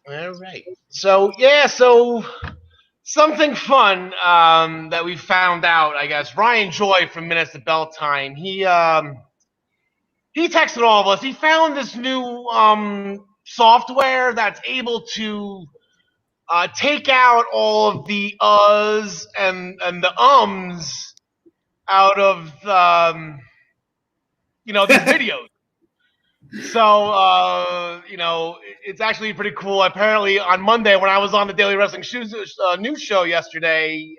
All right. So something fun that we found out, I guess. Ryan Joy from Minutes to Bell Time. He texted all of us. He found this new software that's able to take out all of the and the out of these videos. So, it's actually pretty cool. Apparently, on Monday, when I was on the Daily Wrestling News show yesterday,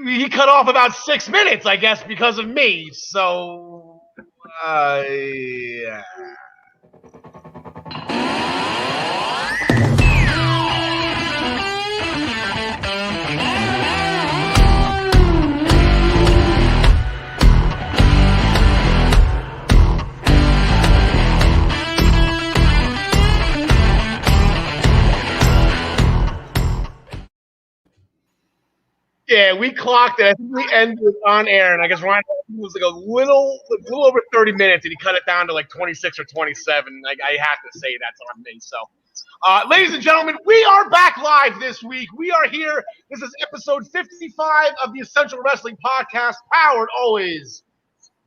he cut off about 6 minutes, I guess, because of me. So, yeah. Yeah, we clocked it. I think we ended on air, and I guess Ryan was like a little over 30 minutes, and he cut it down to like 26 or 27. Like, I have to say that's on me. So, ladies and gentlemen, we are back live this week. We are here. This is episode 55 of the Essential Wrestling Podcast, powered always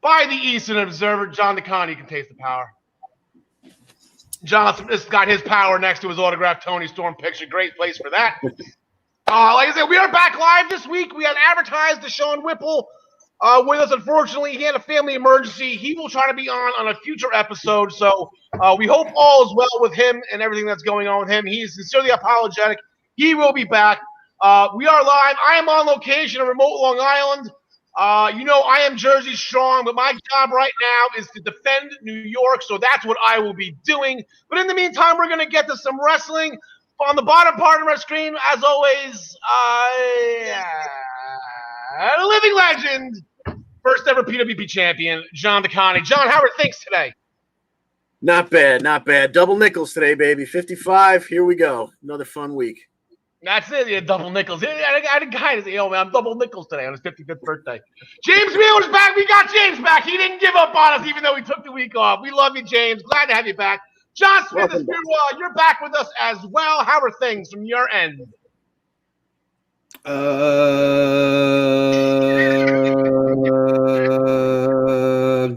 by the Eastern Observer. John DeConnie can taste the power. Jonathan has got his power next to his autographed Tony Storm picture. Great place for that. Like I said, we are back live this week. We had advertised Deshaun Whipple with us. Unfortunately, he had a family emergency. He will try to be on a future episode. So we hope all is well with him and everything that's going on with him. He is sincerely apologetic. He will be back. We are live. I am on location in remote Long Island. I am Jersey strong, but my job right now is to defend New York. So that's what I will be doing. But in the meantime, we're going to get to some wrestling. On the bottom part of our screen, as always, a living legend, first ever PWP champion, John DeConnie. John, how are things today? Not bad, not bad. Double nickels today, baby. 55. Here we go. Another fun week. That's it. Yeah, double nickels. I had a guy to say, man, I'm double nickels today on his 55th birthday. James Wheeler's back. We got James back. He didn't give up on us, even though he took the week off. We love you, James. Glad to have you back. John Smith, you're back with us as well. How are things from your end?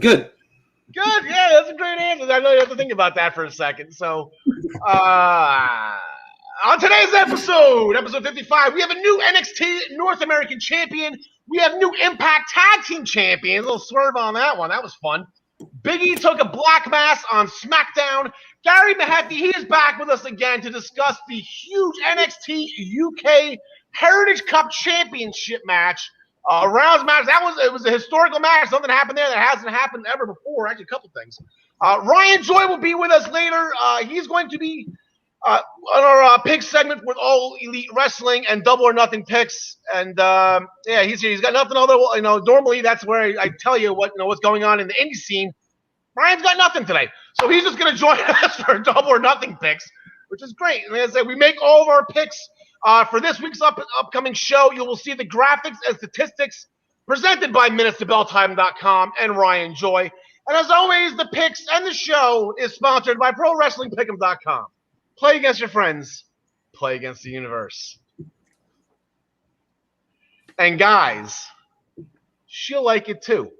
Good. Good. Yeah, that's a great answer. I know you have to think about that for a second. So, on today's episode 55, we have a new NXT North American champion. We have new Impact Tag Team champions. A little swerve on that one. That was fun. Big E took a black mass on SmackDown. Gary Mehaffy, he is back with us again to discuss the huge NXT UK Heritage Cup Championship match. Rounds match. It was a historical match. Something happened there that hasn't happened ever before. Actually, a couple things. Ryan Joy will be with us later. He's going to be on our pick segment with All Elite Wrestling and Double or Nothing picks. And he's here. He's got nothing. Although normally that's where I tell you what's going on in the indie scene. Ryan's got nothing today, so he's just going to join us for Double or Nothing picks, which is great. And as I said, we make all of our picks for this week's upcoming show. You will see the graphics and statistics presented by MinutesToBellTime.com and Ryan Joy. And as always, the picks and the show is sponsored by ProWrestlingPick'em.com. Play against your friends. Play against the universe. And guys, she'll like it too.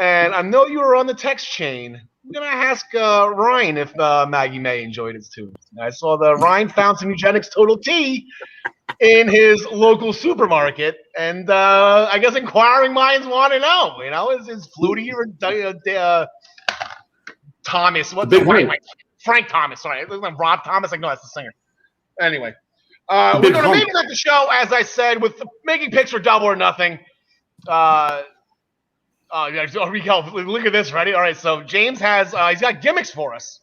And I know you were on the text chain. I'm going to ask Ryan if Maggie May enjoyed it too. I saw Ryan found some Eugenics Total Tea in his local supermarket. And I guess inquiring minds want to know, is Flutie or Thomas? What's Frank Thomas, sorry. Isn't that Rob Thomas? No, that's the singer. Anyway, we're going to make the show, as I said, with making picks for Double or Nothing. Look at this, ready? All right, so James has, he's got gimmicks for us.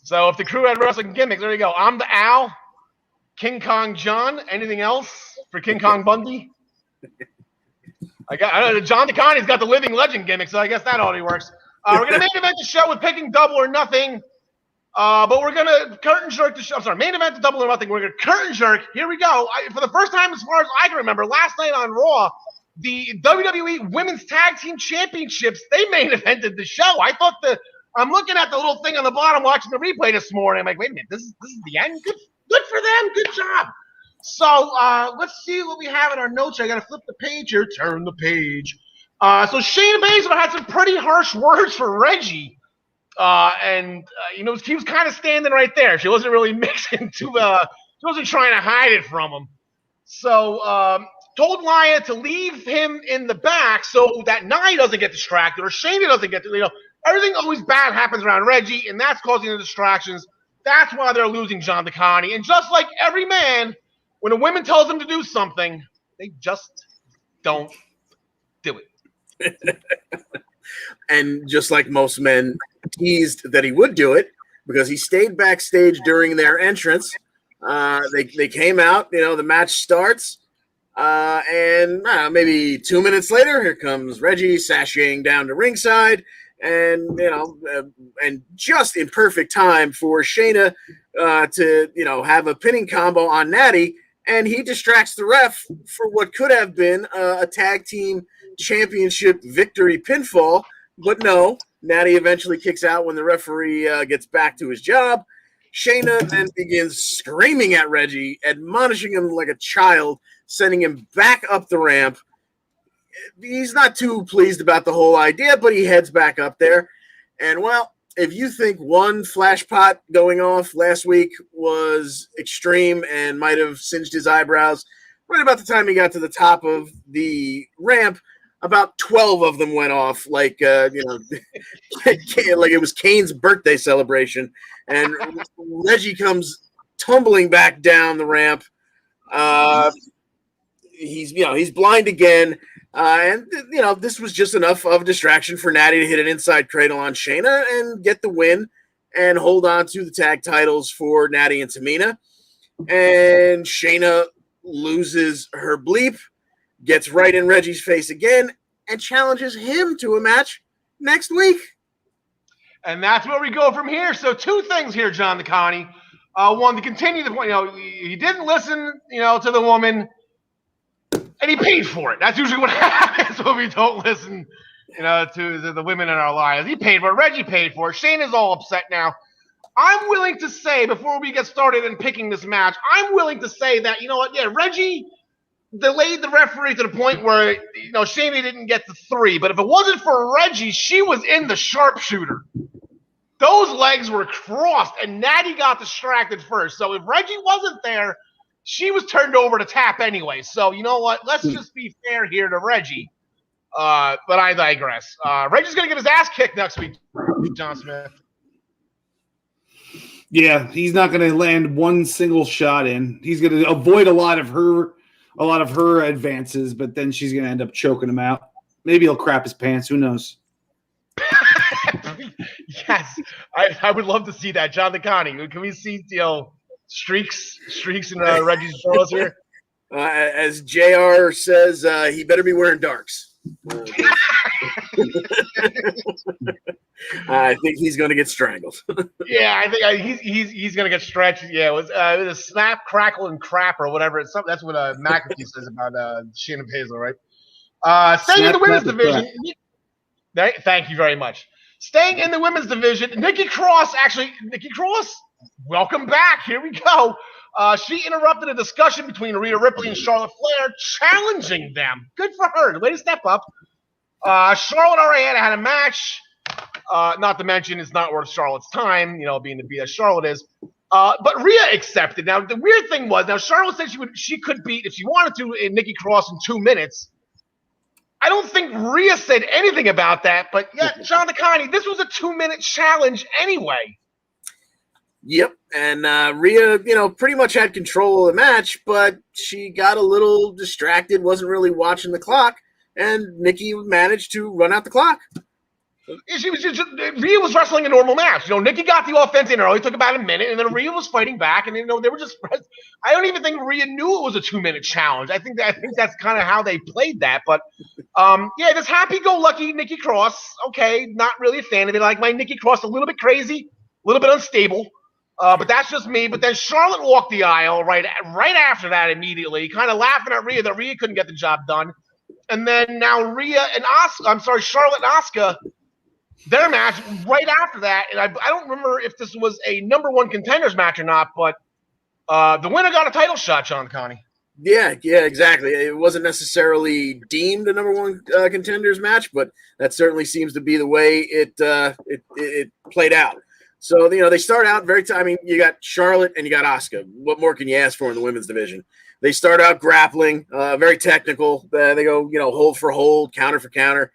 So if the crew had wrestling gimmicks, there you go. I'm the Al, King Kong John. Anything else for King Kong Bundy? John DeConnie's got the living legend gimmick, so I guess that already works. We're going to main event the show with picking Double or Nothing. But we're going to curtain jerk the show. I'm sorry, main event to Double or Nothing. We're going to curtain jerk. Here we go. For the first time, as far as I can remember, last night on Raw, the WWE Women's Tag Team Championships, they main evented the show. I thought I'm looking at the little thing on the bottom, watching the replay this morning. I'm like, wait a minute, this is the end. Good for them. Good job. So let's see what we have in our notes. I got to flip the page here. Turn the page. So Shayna Baszler had some pretty harsh words for Reggie. He was kind of standing right there. She wasn't really mixing she wasn't trying to hide it from him. So told Nia to leave him in the back so that Nia doesn't get distracted or Shayna doesn't get, everything always bad happens around Reggie, and that's causing the distractions. That's why they're losing John DeConnie. And just like every man, when a woman tells them to do something, they just don't do it. And just like most men teased that he would do it because he stayed backstage during their entrance. They came out, the match starts. And maybe 2 minutes later, here comes Reggie sashaying down to ringside. And, and just in perfect time for Shayna to, have a pinning combo on Natty. And he distracts the ref for what could have been a tag team championship victory pinfall. But no, Natty eventually kicks out when the referee gets back to his job. Shayna then begins screaming at Reggie, admonishing him like a child, sending him back up the ramp. He's not too pleased about the whole idea, but he heads back up there. And, well, if you think one flash pot going off last week was extreme and might have singed his eyebrows, right about the time he got to the top of the ramp, about 12 of them went off like like it was Kane's birthday celebration. And Reggie comes tumbling back down the ramp. He's blind again. And this was just enough of a distraction for Natty to hit an inside cradle on Shayna and get the win and hold on to the tag titles for Natty and Tamina. And Shayna loses her bleep, gets right in Reggie's face again, and challenges him to a match next week. And that's where we go from here. So 2 things here, John DeConnie. One, to continue the point, he didn't listen, to the woman, and he paid for it. That's usually what happens when we don't listen, to the women in our lives. He paid for it. Reggie paid for it. Shane is all upset now. I'm willing to say, before we get started in picking this match, I'm willing to say that, Reggie delayed the referee to the point where, Shayna didn't get the 3. But if it wasn't for Reggie, she was in the sharpshooter. Those legs were crossed, and Natty got distracted first. So if Reggie wasn't there, she was turned over to tap anyway. So you know what? Let's just be fair here to Reggie. But I digress. Reggie's going to get his ass kicked next week, John Smith. Yeah, he's not going to land one single shot in. He's going to avoid a lot of her advances, but then she's going to end up choking him out. Maybe he'll crap his pants. Who knows? Yes, I would love to see that, John DeConnie. Can we see streaks in Reggie's photos here? As JR says, he better be wearing darks. I think he's going to get strangled. Yeah, I think he's going to get stretched. Yeah, it was a snap, crackle, and crap or whatever. That's what McAfee says about Shayna Baszler, right? Staying in the women's division. Thank you very much. Staying in the women's division, Nikki Cross, welcome back. Here we go. She interrupted a discussion between Rhea Ripley and Charlotte Flair, challenging them. Good for her. Way to step up. Charlotte already had a match. Not to mention it's not worth Charlotte's time, being the BS Charlotte is. But Rhea accepted. Now, the weird thing was, Charlotte said she could beat, if she wanted to, Nikki Cross in 2 minutes. I don't think Rhea said anything about that, but yeah, John DeConnie, this was a 2-minute challenge anyway. Yep, and Rhea, pretty much had control of the match, but she got a little distracted, wasn't really watching the clock, and Nikki managed to run out the clock. Rhea was wrestling a normal match. Nikki got the offense in early, took about a minute, and then Rhea was fighting back, and they were just. I don't even think Rhea knew it was a 2-minute challenge. I think that's kind of how they played that. But this happy-go-lucky Nikki Cross. Okay, not really a fan of it. I like my Nikki Cross a little bit crazy, a little bit unstable. But that's just me. But then Charlotte walked the aisle right after that immediately, kind of laughing at Rhea that Rhea couldn't get the job done. And then now Charlotte and Asuka their match right after that, and I don't remember if this was a number one contenders match or not, but the winner got a title shot, Sean Connie. Yeah, exactly. It wasn't necessarily deemed a number one contenders match, but that certainly seems to be the way it played out. So, they start out you got Charlotte and you got Asuka. What more can you ask for in the women's division? They start out grappling, very technical. They go, hold for hold, counter for counter.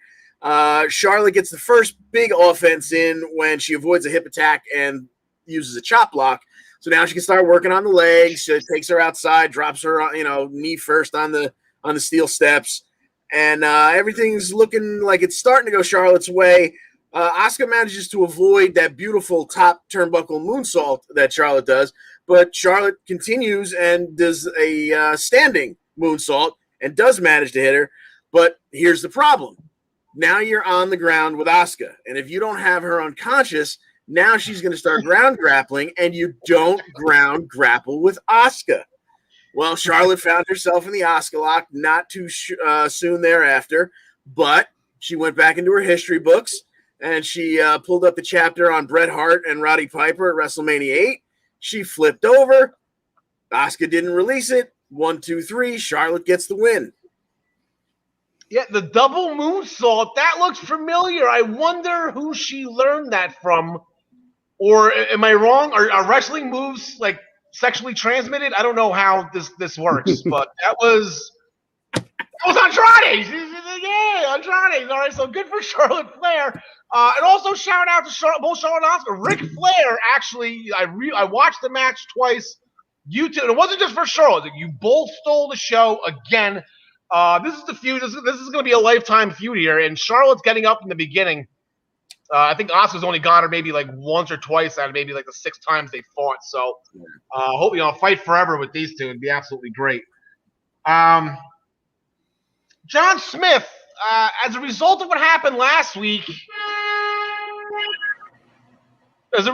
Charlotte gets the first big offense in when she avoids a hip attack and uses a chop block. So now she can start working on the legs. She takes her outside, drops her, knee first on the steel steps, and everything's looking like it's starting to go Charlotte's way. Asuka manages to avoid that beautiful top turnbuckle moonsault that Charlotte does, but Charlotte continues and does a standing moonsault and does manage to hit her. But here's the problem. Now you're on the ground with Asuka, and if you don't have her unconscious, now she's going to start ground grappling, and you don't ground grapple with Asuka. Well, Charlotte found herself in the Asuka lock not too soon thereafter, but she went back into her history books, and she pulled up the chapter on Bret Hart and Roddy Piper at WrestleMania 8. She flipped over. Asuka didn't release it. 1, 2, 3. Charlotte gets the win. Yeah, the double moonsault, that looks familiar. I wonder who she learned that from. Or am I wrong? Are wrestling moves like sexually transmitted? I don't know how this works, but that was Andrade. Yeah, Andrade. All right, so good for Charlotte Flair. And also shout out to both Charlotte and Asuka. Ric Flair, actually, I watched the match twice. You two, and it wasn't just for Charlotte. You both stole the show again. This is the feud. This is going to be a lifetime feud here, and Charlotte's getting up in the beginning. I think Asuka's only got her maybe like once or twice out of maybe like the 6 times they fought. So hope fight forever with these two. It'd be absolutely great. John Smith, as a result of what happened last week, there's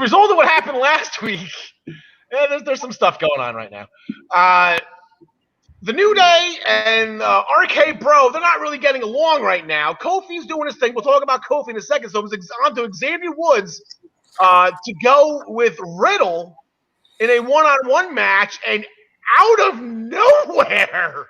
some stuff going on right now. The New Day and RK Bro, they're not really getting along right now. Kofi's doing his thing. We'll talk about Kofi in a second. So it was on to Xavier Woods to go with Riddle in a one-on-one match, and out of nowhere.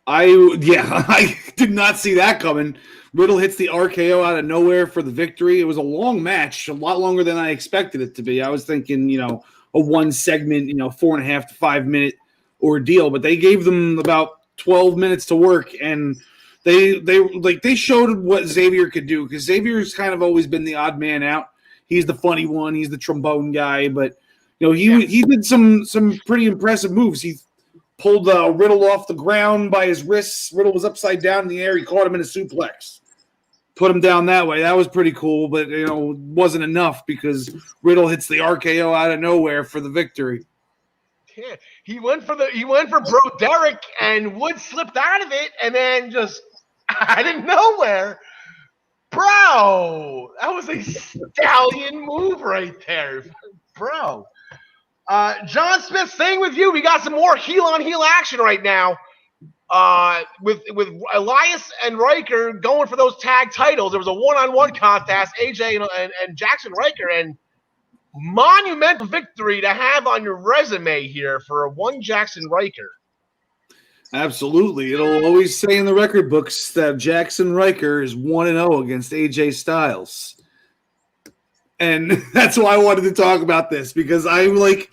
I did not see that coming. Riddle hits the RKO out of nowhere for the victory. It was a long match, a lot longer than I expected it to be. I was thinking, a one segment, 4.5 to 5 minute ordeal, but they gave them about 12 minutes to work, and they showed what Xavier could do, because Xavier's kind of always been the odd man out. He's the funny one, he's the trombone guy, but he did some pretty impressive moves. He pulled Riddle off the ground by his wrists. Riddle was upside down in the air. He caught him in a suplex, put him down that way. That was pretty cool, but it wasn't enough because Riddle hits the RKO out of nowhere for the victory. Yeah, he went for Bro Derek, and Wood slipped out of it, and then just out of nowhere, bro, that was a stallion move right there, bro. John Smith, staying with you. We got some more heel-on-heel action right now. With Elias and Riker going for those tag titles. There was a one-on-one contest, AJ and Jackson Riker, and monumental victory to have on your resume here for one Jackson Riker. Absolutely. It'll always say in the record books that Jackson Riker is 1-0 against AJ Styles. And that's why I wanted to talk about this, because I like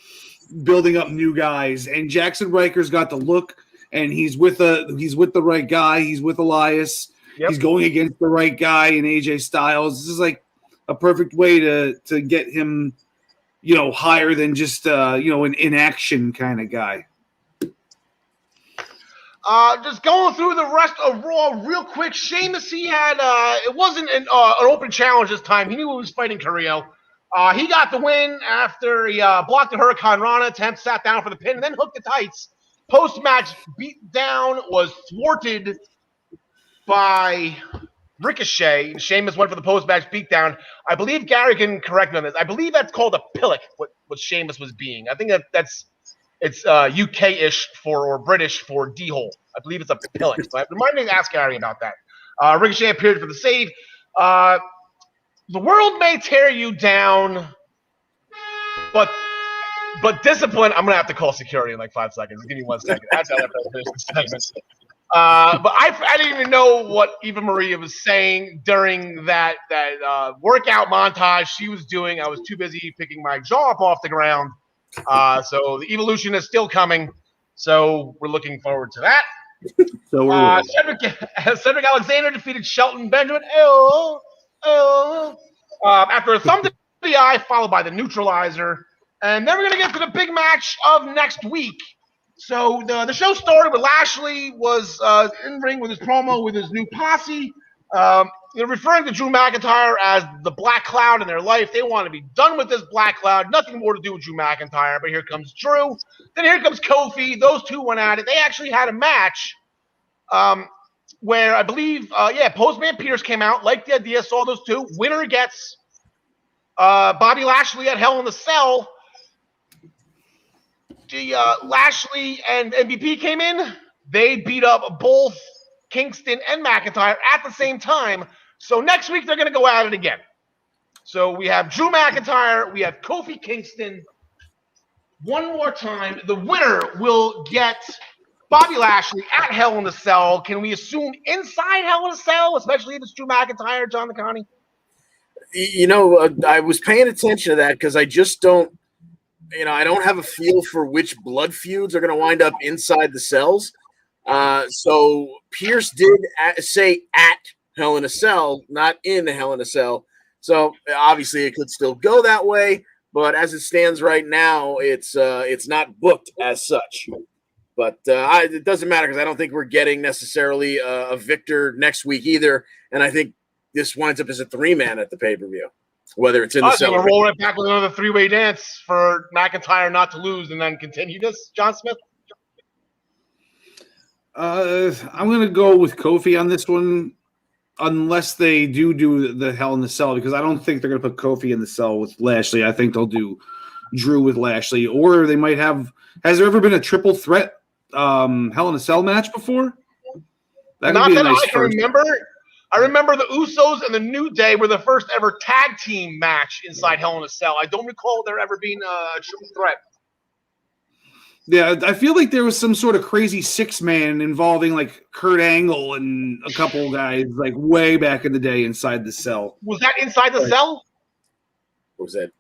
building up new guys, and Jackson Riker's got the look, and he's with the right guy. He's with Elias. Yep. He's going against the right guy in AJ Styles. This is like a perfect way to get him, higher than just an inaction kind of guy. Just going through the rest of Raw real quick. Sheamus, he had it wasn't an open challenge this time. He knew he was fighting Carrillo. He got the win after he blocked the Hurricane Rana attempt, sat down for the pin, and then hooked the tights. Post-match beatdown was thwarted by Ricochet, and Sheamus went for the post-match beatdown. I believe Gary can correct me on this. I believe that's called a pillock, what Sheamus was being. I think it's UK-ish or British for D-hole. I believe it's a pillock. So I remind me to ask Gary about that. Ricochet appeared for the save. The world may tear you down, but discipline. I'm gonna have to call security in like 5 seconds. Give me 1 second. That's how I finish this segment. But I didn't even know what Eva Maria was saying during that workout montage she was doing. I was too busy picking my jaw up off the ground. So the evolution is still coming. So we're looking forward to that. So Cedric Alexander defeated Shelton Benjamin. After a thumb to the eye, followed by the neutralizer. And then we're going to get to the big match of next week. So the show started with Lashley was in ring with his promo with his new posse. Referring to Drew McIntyre as the Black Cloud in their life. They want to be done with this Black Cloud. Nothing more to do with Drew McIntyre. But here comes Drew. Then here comes Kofi. Those two went at it. They actually had a match where I believe, Postman Peters came out. Liked the idea. Saw those two. Winner gets Bobby Lashley at Hell in the Cell. Lashley and MVP came in. They beat up both Kingston and McIntyre at the same time. So next week they're going to go at it again. So we have Drew McIntyre. We have Kofi Kingston. One more time. The winner will get Bobby Lashley at Hell in the Cell. Can we assume inside Hell in the Cell, especially if it's Drew McIntyre, John McConney? I was paying attention to that because I just don't. I don't have a feel for which blood feuds are going to wind up inside the cells. So Pierce did say at Hell in a Cell, not in Hell in a Cell. So obviously it could still go that way, but as it stands right now, it's not booked as such. But it doesn't matter because I don't think we're getting necessarily a victor next week either. And I think this winds up as a 3-man at the pay-per-view. Whether it's in the cell. We're roll right back with another 3-way dance for McIntyre not to lose and then continue this, John Smith? I'm going to go with Kofi on this one, unless they do the Hell in the Cell, because I don't think they're going to put Kofi in the cell with Lashley. I think they'll do Drew with Lashley, or they might have. Has there ever been a triple threat Hell in a Cell match before? That could be a nice I can remember. I remember the Usos and the New Day were the first ever tag team match inside Hell in a Cell. I don't recall there ever being a triple threat. Yeah, I feel like there was some sort of crazy 6-man involving like Kurt Angle and a couple guys like way back in the day inside the cell. Was that inside the cell? What was that?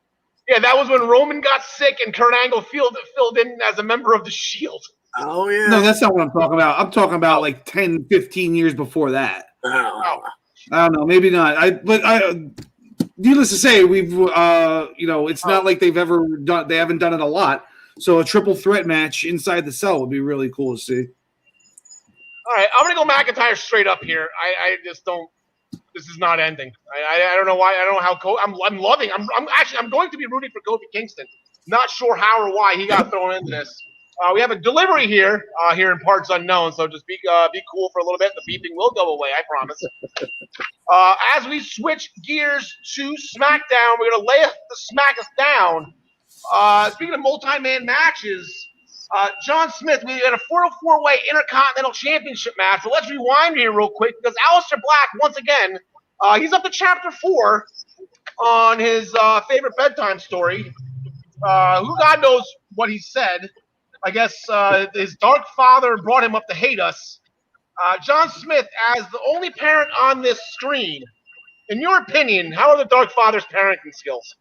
Yeah, that was when Roman got sick and Kurt Angle filled in as a member of the Shield. Oh, yeah. No, that's not what I'm talking about. I'm talking about like 10, 15 years before that. Oh. I don't know. Maybe not. Needless to say, we've, it's not like they haven't done it a lot. So a triple threat match inside the cell would be really cool to see. All right, I'm going to go McIntyre straight up here. I just don't. This is not ending. I don't know why. I don't know how. I'm loving. I'm going to be rooting for Kofi Kingston. Not sure how or why he got thrown into this. We have a delivery here in parts unknown. So just be cool for a little bit. The beeping will go away. I promise. As we switch gears to SmackDown, we're going to lay the Smack Us down. Speaking of multi-man matches, John Smith, we got a 404-way Intercontinental Championship match. So let's rewind here real quick because Aleister Black, once again, he's up to Chapter 4 on his favorite bedtime story. Who God knows what he said. I guess his dark father brought him up to hate us. John Smith, as the only parent on this screen, in your opinion, how are the dark father's parenting skills?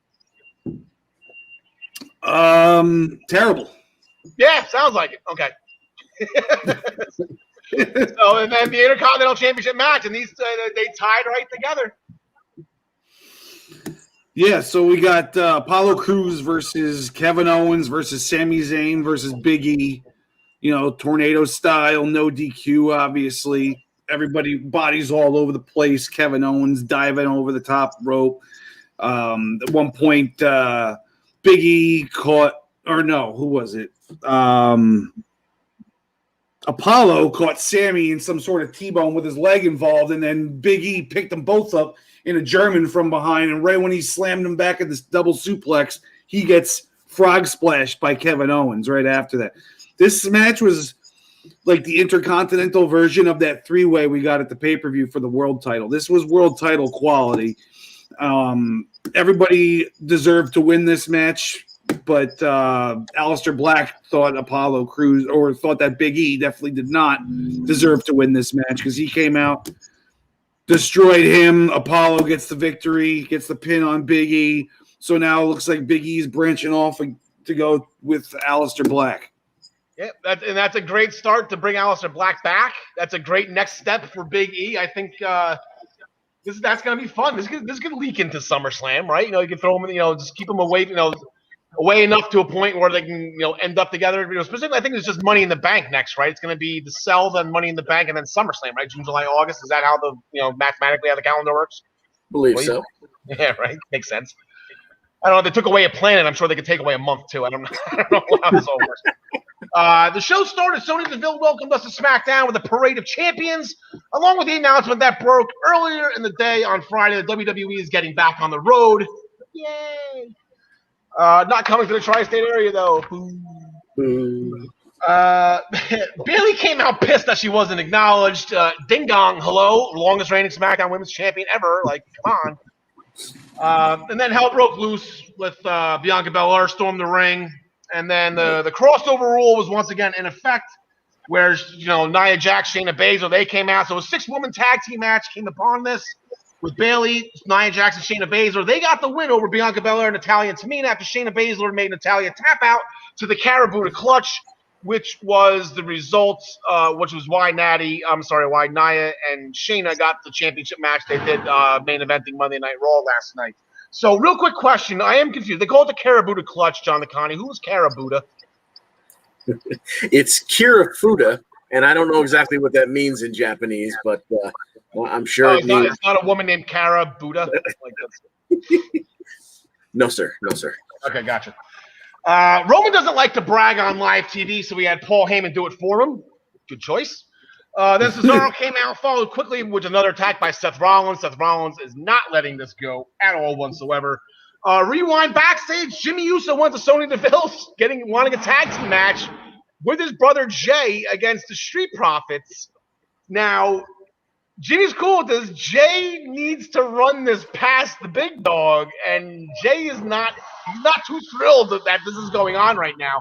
Terrible. Yeah, sounds like it. Okay. So, and then the Intercontinental Championship match, and these they tied right together. Yeah, so we got Apollo Crews versus Kevin Owens versus Sami Zayn versus Big E. Tornado style, no DQ, obviously. Everybody bodies all over the place. Kevin Owens diving over the top rope. At one point, Big E caught, or no, who was it? Apollo caught Sammy in some sort of T-bone with his leg involved, and then Big E picked them both up in a German from behind, and right when he slammed him back at this double suplex, he gets frog splashed by Kevin Owens right after that. This match was like the intercontinental version of that 3-way we got at the pay-per-view for the world title. This was world title quality. Everybody deserved to win this match, but Aleister Black thought Apollo Crews, or thought that Big E definitely did not deserve to win this match because he came out, destroyed him. Apollo gets the victory, gets the pin on Big E. So now it looks like Big E's branching off to go with Aleister Black. Yeah, that's a great start to bring Aleister Black back. That's a great next step for Big E. I think that's going to be fun. This could leak into SummerSlam, right? You can throw them, just keep them away, away enough to a point where they can, end up together. Specifically, I think it's just Money in the Bank next, right? It's going to be the Cell, then Money in the Bank, and then SummerSlam, right? June, July, August. Is that how the, mathematically how the calendar works? Believe so. Yeah, right. Makes sense. I don't know. If they took away a planet, I'm sure they could take away a month too. I don't know how this all works. The show started. Sonya Deville welcomed us to SmackDown with a parade of champions, along with the announcement that broke earlier in the day on Friday that WWE is getting back on the road. Yay! Not coming to the tri-state area though. Boo. Bayley came out pissed that she wasn't acknowledged. Ding dong, hello, longest reigning SmackDown Women's Champion ever. Like, come on. And then hell broke loose with Bianca Belair stormed the ring. And then the crossover rule was once again in effect, where Nia Jax, Shayna Baszler, they came out. So a 6-woman tag team match came upon this with Bayley, Nia Jax, and Shayna Baszler. They got the win over Bianca Belair, Natalya, and Tamina after Shayna Baszler made Natalya tap out to the Karabuta clutch, which was the result, which was why Nia and Shayna got the championship match they did main eventing Monday Night Raw last night. So, real quick question. I am confused. They call it the Karabuta clutch, John Nakani. Who is Karabuta? It's Kirafuda, and I don't know exactly what that means in Japanese, but I'm sure it's not a woman named Karabuta? No, sir. Okay, gotcha. Roman doesn't like to brag on live TV, so we had Paul Heyman do it for him. Good choice. Then Cesaro came out, followed quickly with another attack by Seth Rollins. Seth Rollins is not letting this go at all whatsoever. Rewind backstage, Jimmy Uso went to Sonya Deville, wanting a tag team match with his brother Jay against the Street Profits. Now, Jimmy's cool with this. Jay needs to run this past the big dog, and Jay is not too thrilled that this is going on right now.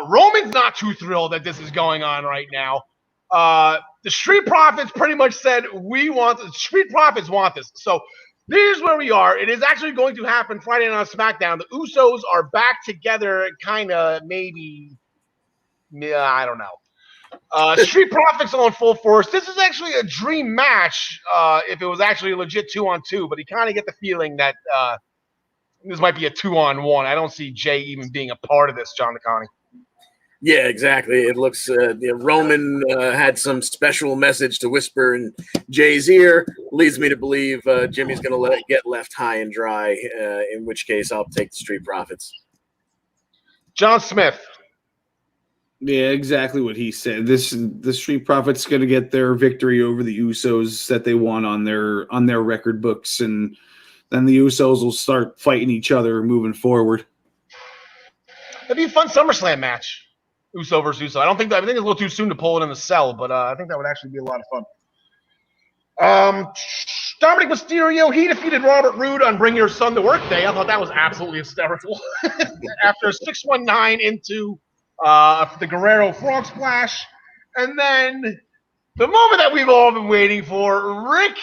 Roman's not too thrilled that this is going on right now. The Street Profits pretty much said, the Street Profits want this. So here's where we are. It is actually going to happen Friday night on SmackDown. The Usos are back together, kind of, maybe, I don't know. Street Profits on full force. This is actually a dream match if it was actually a legit 2-on-2, but you kind of get the feeling that this might be a 2-on-1. I don't see Jay even being a part of this, John Nakani. Yeah, exactly. It looks Roman had some special message to whisper in Jay's ear. Leads me to believe Jimmy's going to get left high and dry, in which case I'll take the Street Profits. John Smith. Yeah, exactly what he said. The Street Profits going to get their victory over the Usos that they won on their record books, and then the Usos will start fighting each other moving forward. It'd be a fun SummerSlam match. Uso versus Uso. I think it's a little too soon to pull it in the cell, but I think that would actually be a lot of fun. Dominic Mysterio, he defeated Robert Roode on Bring Your Son to Work Day. I thought that was absolutely hysterical. After a 619 into the Guerrero Frog Splash. And then the moment that we've all been waiting for, Rick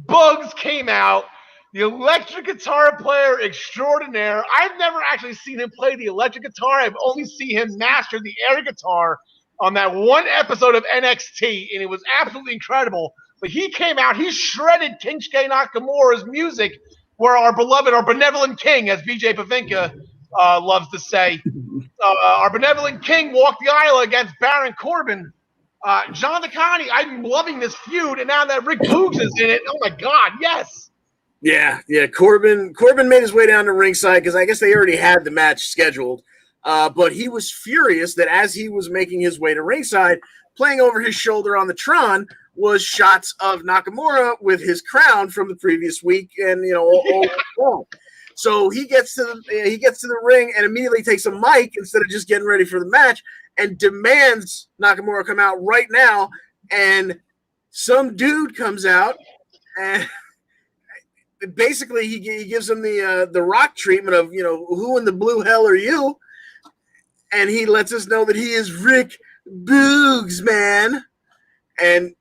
Bugs came out. The electric guitar player extraordinaire. I've never actually seen him play the electric guitar. I've only seen him master the air guitar on that one episode of NXT, and it was absolutely incredible. But he came out, he shredded Shinsuke Nakamura's music, where our benevolent king, as BJ Pavinka loves to say, our benevolent king walked the aisle against Baron Corbin. John Nakani, I'm loving this feud, and now that Rick Boogs is in it, oh my God, yes. Yeah. Corbin made his way down to ringside because I guess they already had the match scheduled. But he was furious that as he was making his way to ringside, playing over his shoulder on the Tron was shots of Nakamura with his crown from the previous week, and all. So he gets to the ring and immediately takes a mic instead of just getting ready for the match and demands Nakamura come out right now. And some dude comes out and basically he gives him the Rock treatment of, who in the blue hell are you? And he lets us know that he is Rick Boogs, man. And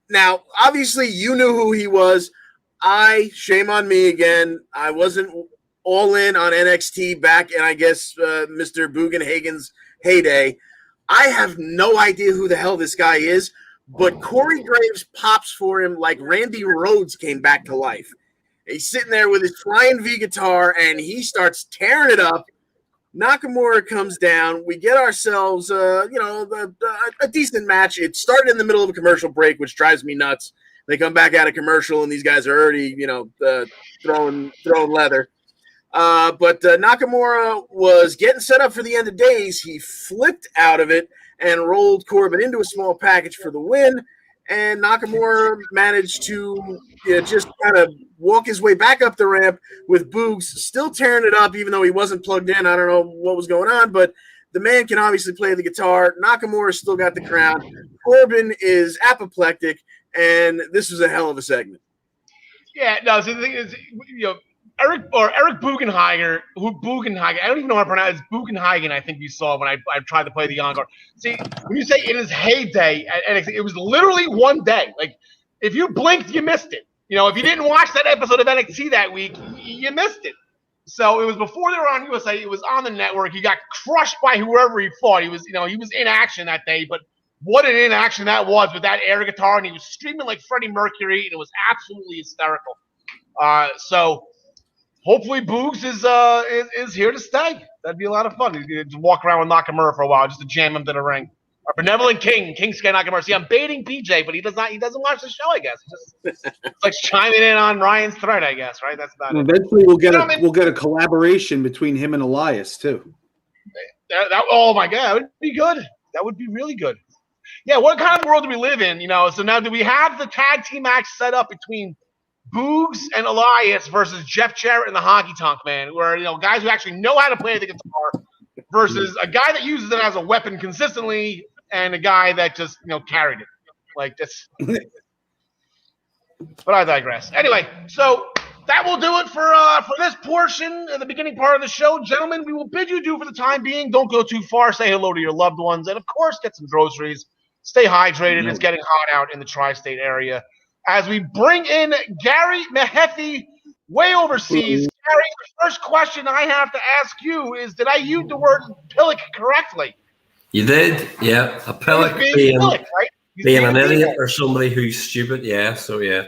now, obviously, you knew who he was. Shame on me again. I wasn't all in on NXT back in, I guess, Mr. Bugenhagen's heyday. I have no idea who the hell this guy is, but Corey Graves pops for him like Randy Rhoads came back to life. He's sitting there with his flying V guitar, and he starts tearing it up. Nakamura comes down. We get ourselves, a decent match. It started in the middle of a commercial break, which drives me nuts. They come back out of commercial, and these guys are already, throwing leather. But Nakamura was getting set up for the end of days. He flipped out of it and rolled Corbin into a small package for the win. And Nakamura managed to just kind of walk his way back up the ramp with Boogs still tearing it up, even though he wasn't plugged in. I don't know what was going on, but the man can obviously play the guitar. Nakamura still got the crown. Corbin is apoplectic, and this was a hell of a segment. Yeah, no, so the thing is, Eric Bugenhagen, I don't even know how to pronounce it. Bugenhagen, I think you saw when I tried to play the encore. See, when you say in his heyday at NXT, it was literally one day. Like, if you blinked, you missed it. If you didn't watch that episode of NXT that week, you missed it. So it was before they were on USA. It was on the network. He got crushed by whoever he fought. He was in action that day, but what an inaction that was with that air guitar, and he was screaming like Freddie Mercury, and it was absolutely hysterical. So hopefully Boogs is here to stay. That'd be a lot of fun. To walk around with Nakamura for a while, just to jam him to the ring. Our benevolent King Sky Nakamura. See, I'm baiting PJ, but he doesn't watch the show, I guess. It's like chiming in on Ryan's thread, I guess, right? That's about it. Eventually we'll get a collaboration between him and Elias too. Oh my God, that would be good. That would be really good. Yeah, what kind of world do we live in? So now do we have the tag team match set up between Boogs and Elias versus Jeff Jarrett and the Honky Tonk Man, where guys who actually know how to play the guitar versus a guy that uses it as a weapon consistently and a guy that just carried it like this. But I digress. Anyway, so that will do it for this portion of the beginning part of the show, gentlemen. We will bid you adieu for the time being. Don't go too far. Say hello to your loved ones, and of course, get some groceries. Stay hydrated. It's getting hot out in the tri-state area. As we bring in Gary Mehaffy, way overseas. Gary, the first question I have to ask you is, did I use the word pillock correctly? You did, yeah. A pillock being an idiot or somebody who's stupid, yeah, so yeah.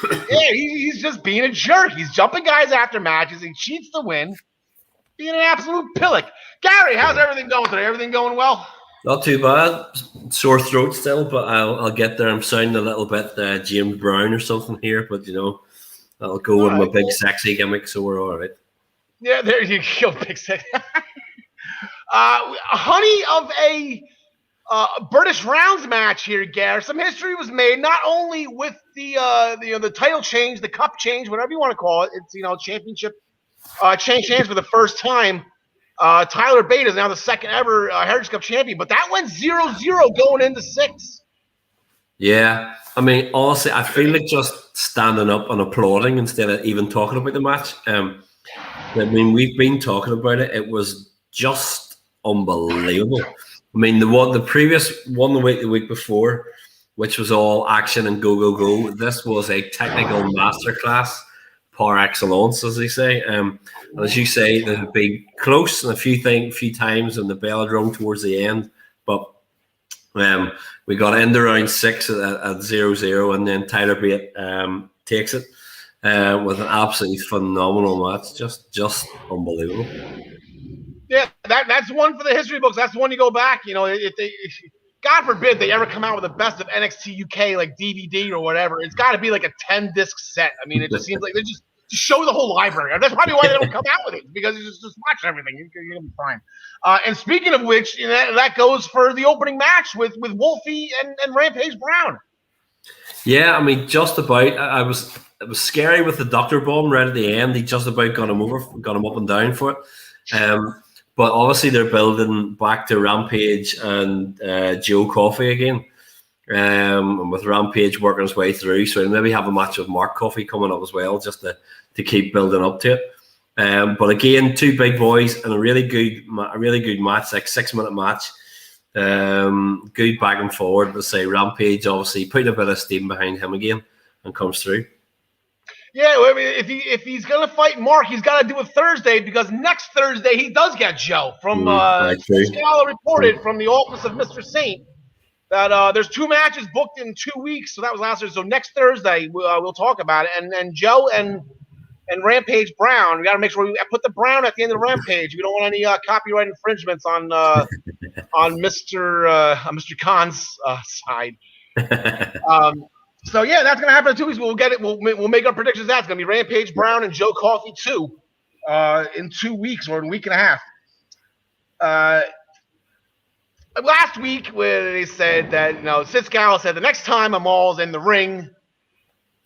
Yeah, he's just being a jerk. He's jumping guys after matches. He cheats to win. Being an absolute pillock. Gary, how's everything going today? Everything going well? Not too bad. Sore throat still, but I'll get there. I'm sounding a little bit James Brown or something here, but I'll go with my big sexy gimmick, so we're all right. Yeah, there you go, big sexy. Honey of a British rounds match here, Gary. Some history was made not only with the title change, the cup change, whatever you want to call it. It's championship changed hands for the first time. Tyler Bate is now the second ever Heritage Cup champion, but that went 0-0 going into 6. Yeah, I mean, honestly, I feel like just standing up and applauding instead of even talking about the match. I mean, we've been talking about it. It was just unbelievable. I mean, the previous one, the week before, which was all action and go. This was a technical masterclass par excellence, as they say. And as you say, they've been close and a few times, and the bell had rung towards the end. But we got into round 6 at 0-0, and then Tyler Bate takes it with an absolutely phenomenal match. Just unbelievable. Yeah, that's one for the history books. That's the one you go back. If God forbid they ever come out with the best of NXT UK like DVD or whatever, it's got to be like a 10-disc set. I mean, it just seems like they just show the whole library. That's probably why they don't come out with it, because you just watch everything. You'll be fine. And speaking of which, that goes for the opening match with Wolfie and Rampage Brown. Yeah, I mean, just about. It was scary with the Dr. Bomb right at the end. He just about got him up and down for it. But obviously they're building back to Rampage and Joe Coffey again. And with Rampage working his way through, so maybe have a match with Mark Coffey coming up as well, just to keep building up to it. But again, two big boys and a really good match, like 6-minute match. Good back and forward. Let's say Rampage obviously putting a bit of steam behind him again and comes through. Yeah, well, I mean, if he's gonna fight Mark, he's got to do it Thursday, because next Thursday he does get Joe. From Scala reported from the office of Mr. Saint that there's 2 matches booked in 2 weeks. So that was last Thursday. So next Thursday we'll talk about it. And Joe and Rampage Brown, we got to make sure we put the Brown at the end of the Rampage. We don't want any copyright infringements on Mr. Khan's side. So yeah, that's gonna happen in 2 weeks. We'll get it. We'll make our predictions. That's gonna be Rampage Brown and Joe Coffey 2 in 2 weeks or a week and a half. Last week, where they said that Sid Scala said the next time Amal's in the ring,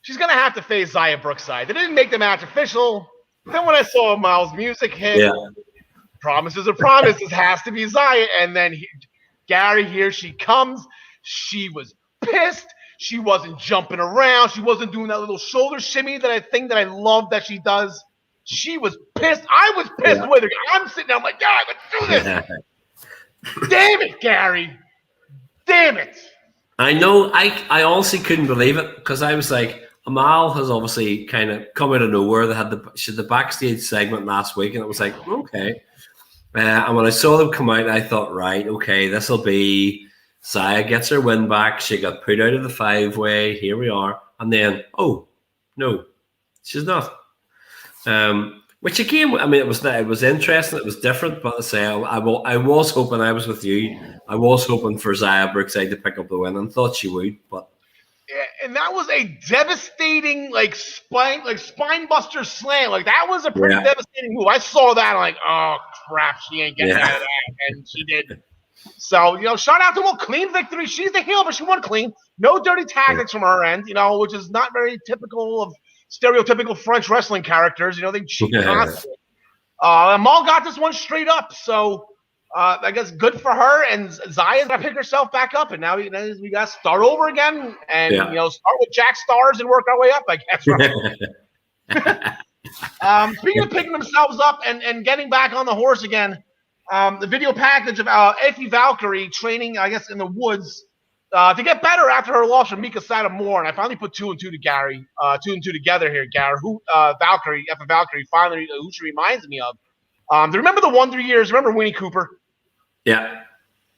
she's gonna have to face Xia Brookside. They didn't make the match official. Then when I saw Amal's music hit, promises are promises, has to be Xia. And then Gary, here she comes. She was pissed. She wasn't jumping around. She wasn't doing that little shoulder shimmy that I love that she does. She was pissed. I was pissed with her. I'm sitting there, I'm like, God, let's do this. Damn it, Gary. Damn it. I know. I honestly couldn't believe it, because I was like, Amal has obviously kind of come out of nowhere. They had the backstage segment last week, and it was like, okay. And when I saw them come out, I thought, right, okay, this will be Xia gets her win back. She got put out of the 5-way. Here we are. And then, oh, no, she's not. Which again, I mean, it was interesting. It was different. But I say, I was hoping, I was with you. I was hoping for Xia Brookside to pick up the win, and thought she would. But yeah, and that was a devastating, spine buster slam. Like, that was a pretty devastating move. I saw that. I'm like, oh crap, she ain't getting out of that, and she did. So, shout out to a clean victory. She's the heel, but she won clean. No dirty tactics from her end, which is not very typical of stereotypical French wrestling characters. They cheat constantly. Amal got this one straight up. So, I guess good for her. And Xia's got to pick herself back up. And now we got to start over again and, start with Jack Stars and work our way up, I guess. Speaking of picking themselves up and getting back on the horse again, the video package of Effie Valkyrie training, I guess, in the woods to get better after her loss from Mika Satomura. And I finally put 2 and 2 together here, Gary. Who Effie Valkyrie finally, who she reminds me of. Do you remember the Wonder Years? Remember Winnie Cooper? Yeah.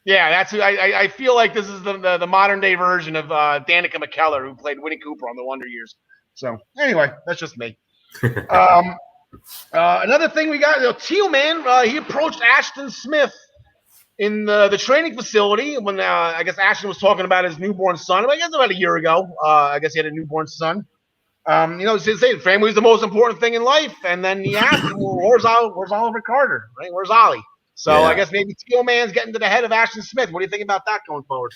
Yeah, that's who I feel like this is the modern day version of Danica McKellar, who played Winnie Cooper on the Wonder Years. So anyway, that's just me. Another thing we got, Teal Man, he approached Ashton Smith in the training facility when I guess Ashton was talking about his newborn son. I guess about a year ago. I guess he had a newborn son. He said family is the most important thing in life, and then he asked him, well, where's Oliver Carter? Right? Where's Ollie? So I guess maybe Teal Man's getting to the head of Ashton Smith. What do you think about that going forward?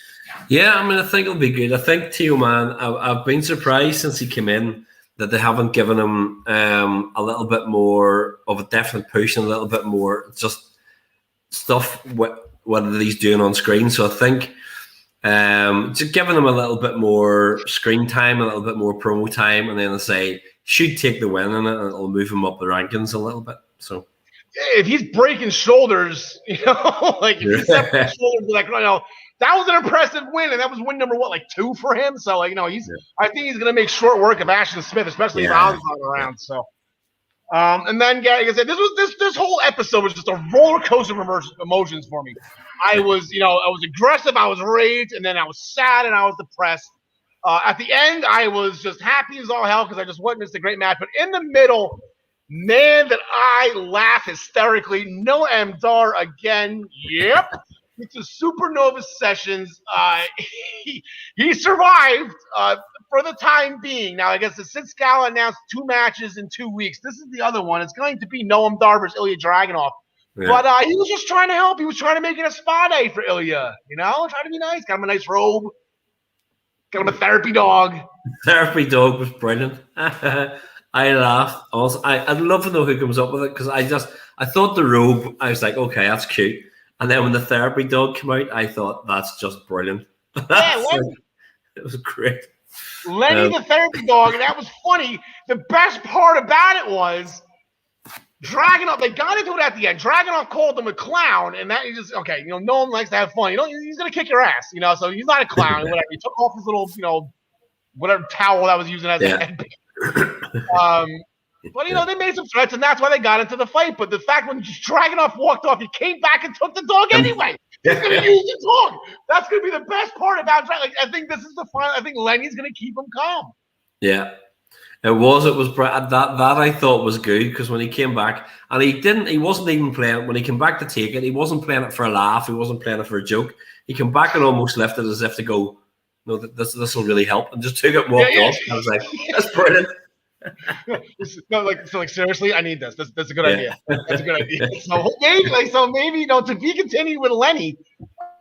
Yeah, I mean, I think it'll be good. I think Teal Man, I've been surprised since he came in that they haven't given him a little bit more of a definite push and a little bit more just stuff what he's doing on screen. So I think just giving him a little bit more screen time, a little bit more promo time, and then I say should take the win in it, and it'll move him up the rankings a little bit. So if he's breaking shoulders, like if he's separating shoulders, that was an impressive win, and that was win number 2 for him. So I think he's gonna make short work of Ashton Smith, especially if Ollie's not around. So, and then like I said, this whole episode was just a roller coaster of emotions for me. I was aggressive, I was raged, and then I was sad and I was depressed. At the end, I was just happy as all hell because I just witnessed a great match. But in the middle, man, that I laugh hysterically. No Amdar again. Yep. It's a Supernova Sessions. He survived for the time being. Now, I guess the Sid Scala announced 2 matches in 2 weeks. This is the other one. It's going to be Noam Dar versus Ilya Dragunov. Yeah. But he was just trying to help. He was trying to make it a spa day for Ilya. Trying to be nice. Got him a nice robe. Got him a therapy dog. Therapy dog was brilliant. I laughed. Also, I'd love to know who comes up with it because I thought the robe. I was like, okay, that's cute. And then when the therapy dog came out, I thought that's just brilliant. Yeah, It was great. Lenny the therapy dog, and that was funny. The best part about it was Dragunov. They got into it at the end. Dragunov called him a clown, and that he just okay. No one likes to have fun. He's gonna kick your ass. So he's not a clown. Whatever. He took off his little, whatever towel that was using as a headband. But they made some threats, and that's why they got into the fight. But the fact when Dragunov walked off, he came back and took the dog anyway. He's going to use the dog. That's going to be the best part about Dragunov. I think this is the final. I think Lenny's going to keep him calm. Yeah, it was that I thought was good because when he came back, and he wasn't even playing when he came back to take it. He wasn't playing it for a laugh. He wasn't playing it for a joke. He came back and almost left it as if to go, no, this will really help, and just took it and walked off. I was like, that's brilliant. Seriously, I need this. That's a good idea. That's a good idea. So maybe to be continued with Lenny.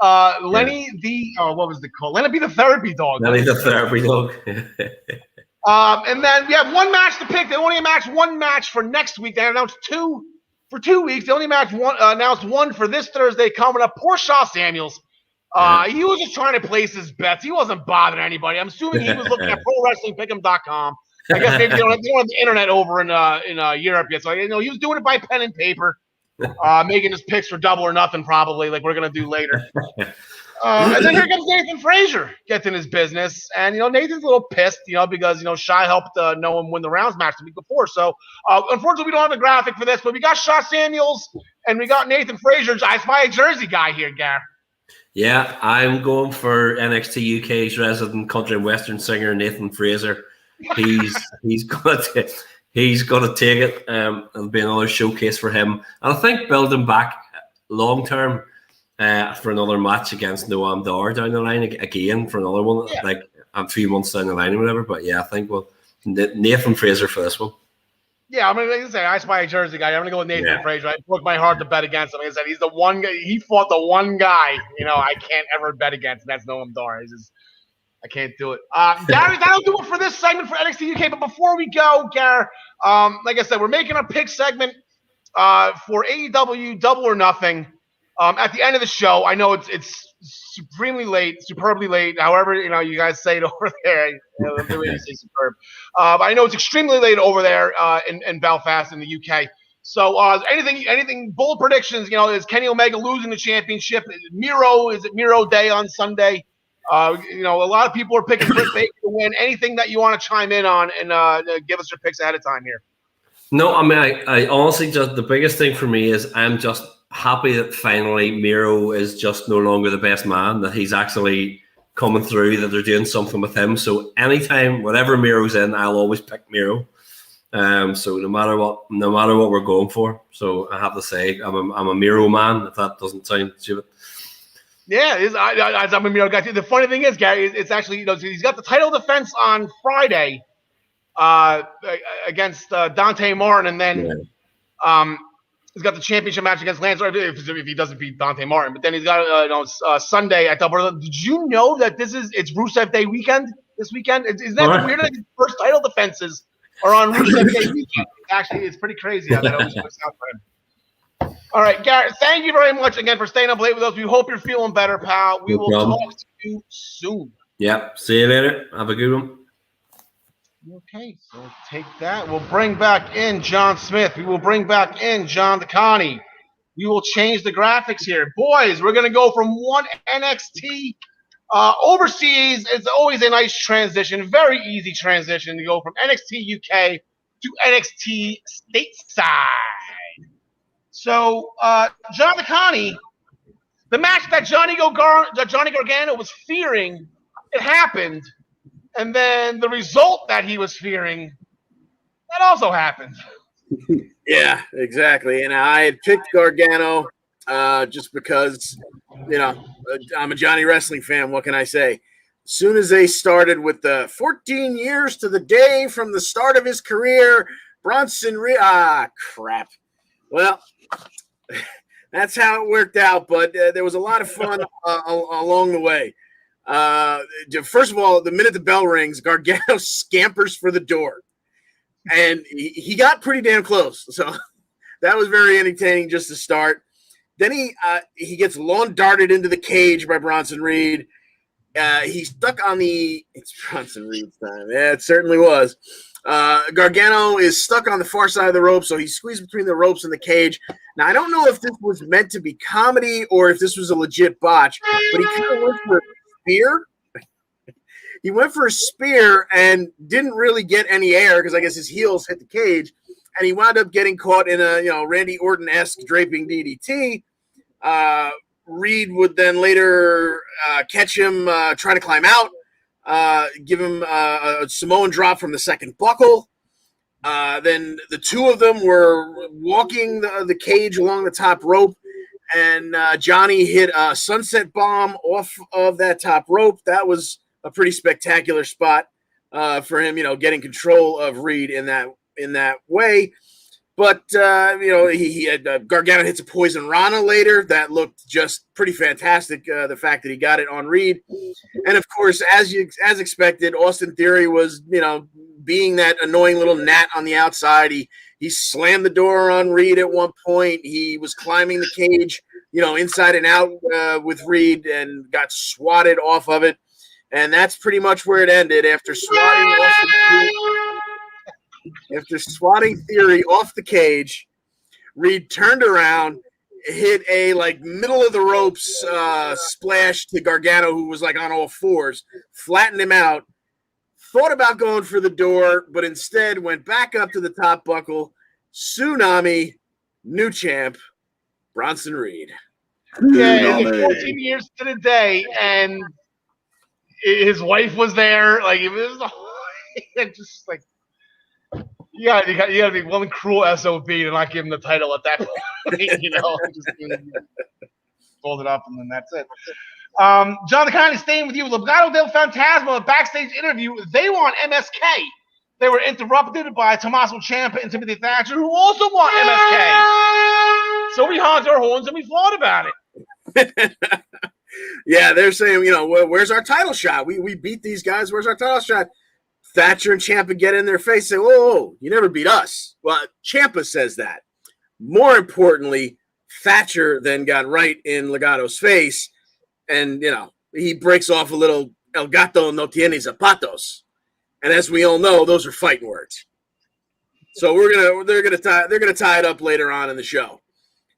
Lenny what was the call? Lenny be the therapy dog. Lenny the therapy dog. And then we have one match to pick. They only announced one match for next week. They announced two for 2 weeks. They only announced one for this Thursday coming up. Poor Shaw Samuels. He was just trying to place his bets. He wasn't bothering anybody. I'm assuming he was looking at ProWrestlingPick'em.com. I guess maybe they don't have the internet over in Europe yet. So he was doing it by pen and paper, making his picks for Double or Nothing probably, like we're gonna do later. And then here comes Nathan Frazier gets in his business, and Nathan's a little pissed, because Shy helped know him win the rounds match the week before. So unfortunately, we don't have a graphic for this, but we got Shaw Samuels and we got Nathan Frazier. I spy a Jersey guy here, Gar. Yeah, I'm going for NXT UK's resident country and western singer Nathan Frazier. He's gonna take it. It'll be another showcase for him, and I think building back long term for another match against Noam Dar down the line again for another one, like a few months down the line or whatever. But yeah, I think Nathan Frazier for this one. Yeah, I'm gonna say I spy a Jersey guy. I'm gonna go with Nathan Frazier. I broke my heart to bet against him. Like I said, he's the one guy. He fought the one guy I can't ever bet against, and that's Noam Dar. I can't do it. Gary, that'll do it for this segment for NXT UK. But before we go, Gary, like I said, we're making our pick segment for AEW Double or Nothing at the end of the show. I know it's superbly late. However, you guys say it over there. The way you say superb. But I know it's extremely late over there in Belfast in the UK. So anything bold predictions? Is Kenny Omega losing the championship? Is it Miro Day on Sunday? A lot of people are picking Britt Baker to win. Anything that you want to chime in on and give us your picks ahead of time here? No, I mean, I honestly just the biggest thing for me is I'm just happy that finally Miro is just no longer the best man, that he's actually coming through, that they're doing something with him. So anytime, whatever Miro's in, I'll always pick Miro. So no matter what we're going for. So I have to say I'm a Miro man, if that doesn't sound stupid. Yeah, I'm a Miro guy. The funny thing is, Gary, it's actually he's got the title defense on Friday against Dante Martin, and then he's got the championship match against Lance if he doesn't beat Dante Martin. But then he's got Sunday at Double. Did you know that it's Rusev Day weekend this weekend? Isn't that weird that his first title defenses are on Rusev Day weekend? Actually, it's pretty crazy how that always works out for him. All right, Garrett, thank you very much again for staying up late with us. We hope you're feeling better, pal. We will talk to you soon. Yep. See you later. Have a good one. Okay, so take that. We'll bring back in John Smith. We will bring back in John DeConnie. We will change the graphics here. Boys, we're going to go from one NXT overseas. It's always a nice transition, very easy transition to go from NXT UK to NXT stateside. So, John DeConnie, the match that Johnny Gargano was fearing, it happened. And then the result that he was fearing, that also happened. Yeah, exactly. And I had picked Gargano just because, I'm a Johnny Wrestling fan. What can I say? As soon as they started with the 14 years to the day from the start of his career, Bronson crap. Well, that's how it worked out. But there was a lot of fun along the way. First of all, the minute the bell rings, Gargano scampers for the door. And he got pretty damn close. So that was very entertaining just to start. Then he gets lawn darted into the cage by Bronson Reed. He's stuck on the – it's Bronson Reed's time. Yeah, it certainly was. Gargano is stuck on the far side of the rope, so he's squeezed between the ropes and the cage. Now, I don't know if this was meant to be comedy or if this was a legit botch, but he kind of went for a spear. He went for a spear and didn't really get any air because I guess his heels hit the cage, and he wound up getting caught in a Randy Orton-esque draping DDT. Reed would then later catch him, try to climb out, give him a Samoan drop from the second buckle. Then the two of them were walking the cage along the top rope, and Johnny hit a sunset bomb off of that top rope. That was a pretty spectacular spot for him, getting control of Reed in that way. But, he had Gargano hits a Poison Rana later. That looked just pretty fantastic, the fact that he got it on Reed. And, of course, as expected, Austin Theory was, being that annoying little gnat on the outside. He slammed the door on Reed at one point. He was climbing the cage, inside and out with Reed and got swatted off of it. And that's pretty much where it ended after swatting Theory off the cage. Reed turned around, hit a middle of the ropes splash to Gargano, who was on all fours, flattened him out, thought about going for the door, but instead went back up to the top buckle. Tsunami, new champ, Bronson Reed. Yeah, it was 14 years to the day, and his wife was there. It was just you gotta be one cruel SOB to not give him the title at that point. Just fold it up and then that's it. John, the kind of staying with you. Legado del Fantasma, a backstage interview. They want MSK. They were interrupted by Tommaso Ciampa and Timothy Thatcher, who also want MSK. So we honked our horns and we fought about it. Yeah, they're saying, where's our title shot? We beat these guys. Where's our title shot? Thatcher and Ciampa get in their face, say, whoa, you never beat us. Well, Ciampa says that. More importantly, Thatcher then got right in Legado's face, and, he breaks off a little El Gato no tiene zapatos. And as we all know, those are fighting words. So they're gonna tie it up later on in the show.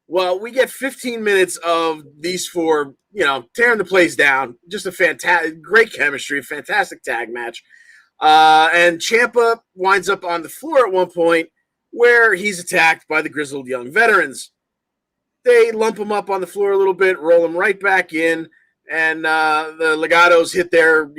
Well, we get 15 minutes of these four, tearing the place down. Just a fantastic, great chemistry, fantastic tag match. And Ciampa winds up on the floor at one point where he's attacked by the grizzled young veterans. They lump him up on the floor a little bit, roll him right back in, and the Legados hit their,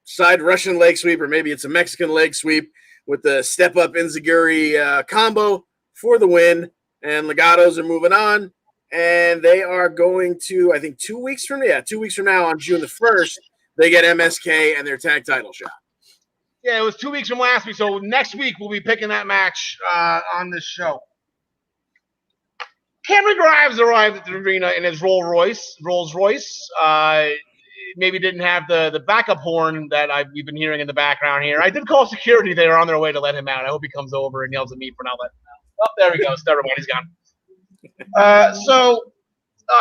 side Russian leg sweep, or maybe it's a Mexican leg sweep with the step-up Enziguri combo for the win. And Legados are moving on, and they are going to, I think 2 weeks from now on June the 1st, they get MSK and their tag title shot. Yeah, it was 2 weeks from last week, so next week we'll be picking that match on this show. Cameron Grimes arrived at the arena in his Rolls Royce. Maybe didn't have the backup horn that we've been hearing in the background here. I did call security. They were on their way to let him out. I hope he comes over and yells at me for not letting him out. Oh, there he goes. Never mind, he's gone. So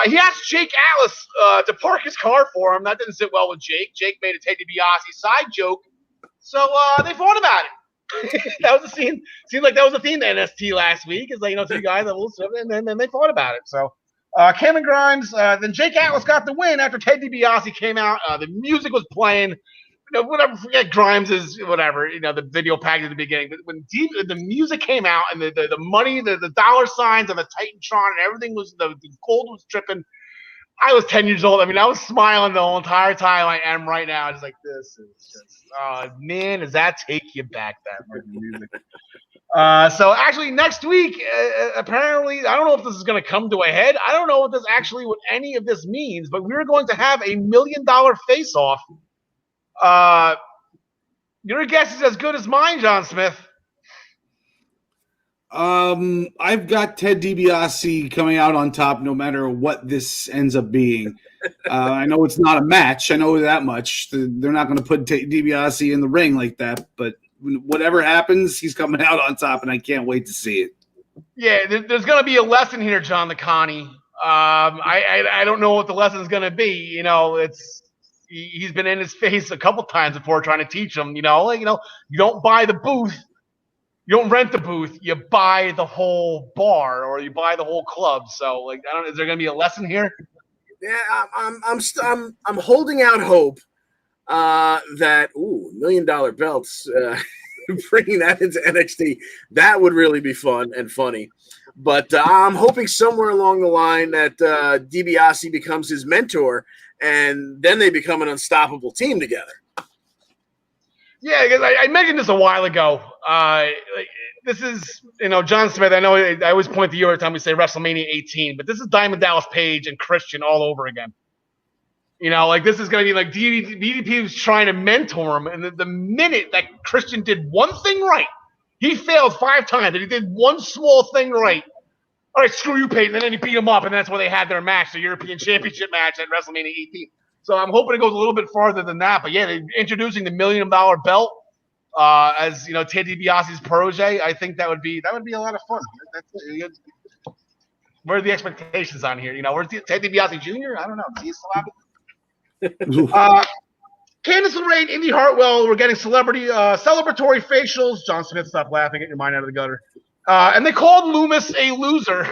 he asked Jake Atlas to park his car for him. That didn't sit well with Jake. Jake made a Ted DiBiase side joke. So they fought about it. That was a scene. Seemed like that was a theme to NXT last week. It's two guys that will, and then they fought about it. So Cameron Grimes, then Jake Atlas got the win after Ted DiBiase came out. The music was playing. Whatever, forget Grimes is whatever, the video package at the beginning. But when the music came out and the money, the dollar signs and the Titantron and everything was, the gold was dripping. I was 10 years old. I was smiling the whole entire time. I am right now. Just like, this is just, man, does that take you back, that much music? So actually next week, apparently, I don't know if this is going to come to a head. I don't know what any of this means, but we're going to have $1 million face-off. Your guess is as good as mine, John Smith. I've got Ted DiBiase coming out on top no matter what this ends up being. I know it's not a match. I know that much. They're not going to put DiBiase in the ring like that, but whatever happens, he's coming out on top, and I can't wait to see it. Yeah, there's going to be a lesson here, John the Connie. I don't know what the lesson is going to be. You know, he's been in his face a couple times before trying to teach him. You don't buy the booth, you don't rent the booth, you buy the whole bar or you buy the whole club. So, like, I don't. Is there going to be a lesson here? Yeah, I'm holding out hope that $1 million belts. Bringing that into NXT, that would really be fun and funny. But I'm hoping somewhere along the line that DiBiase becomes his mentor, and then they become an unstoppable team together. Yeah, because I mentioned this a while ago. This is, John Smith. I know I always point to you every time we say WrestleMania 18, but this is Diamond Dallas Page and Christian all over again. This is going to be like DDP was trying to mentor him, and the minute that Christian did one thing right, he failed 5 times, and he did one small thing right. All right, screw you, Peyton, and then he beat him up, and that's where they had their match, the European Championship match at WrestleMania 18. So I'm hoping it goes a little bit farther than that. But yeah, they're introducing the $1 million belt as Ted DiBiase's protege. I think that would be a lot of fun. Where are the expectations on here? Where's Ted DiBiase Jr.? I don't know. Is he still happening? Candice LeRae, Indy Hartwell, we're getting celebratory facials. John Smith, stop laughing, get your mind out of the gutter. And they called Loomis a loser.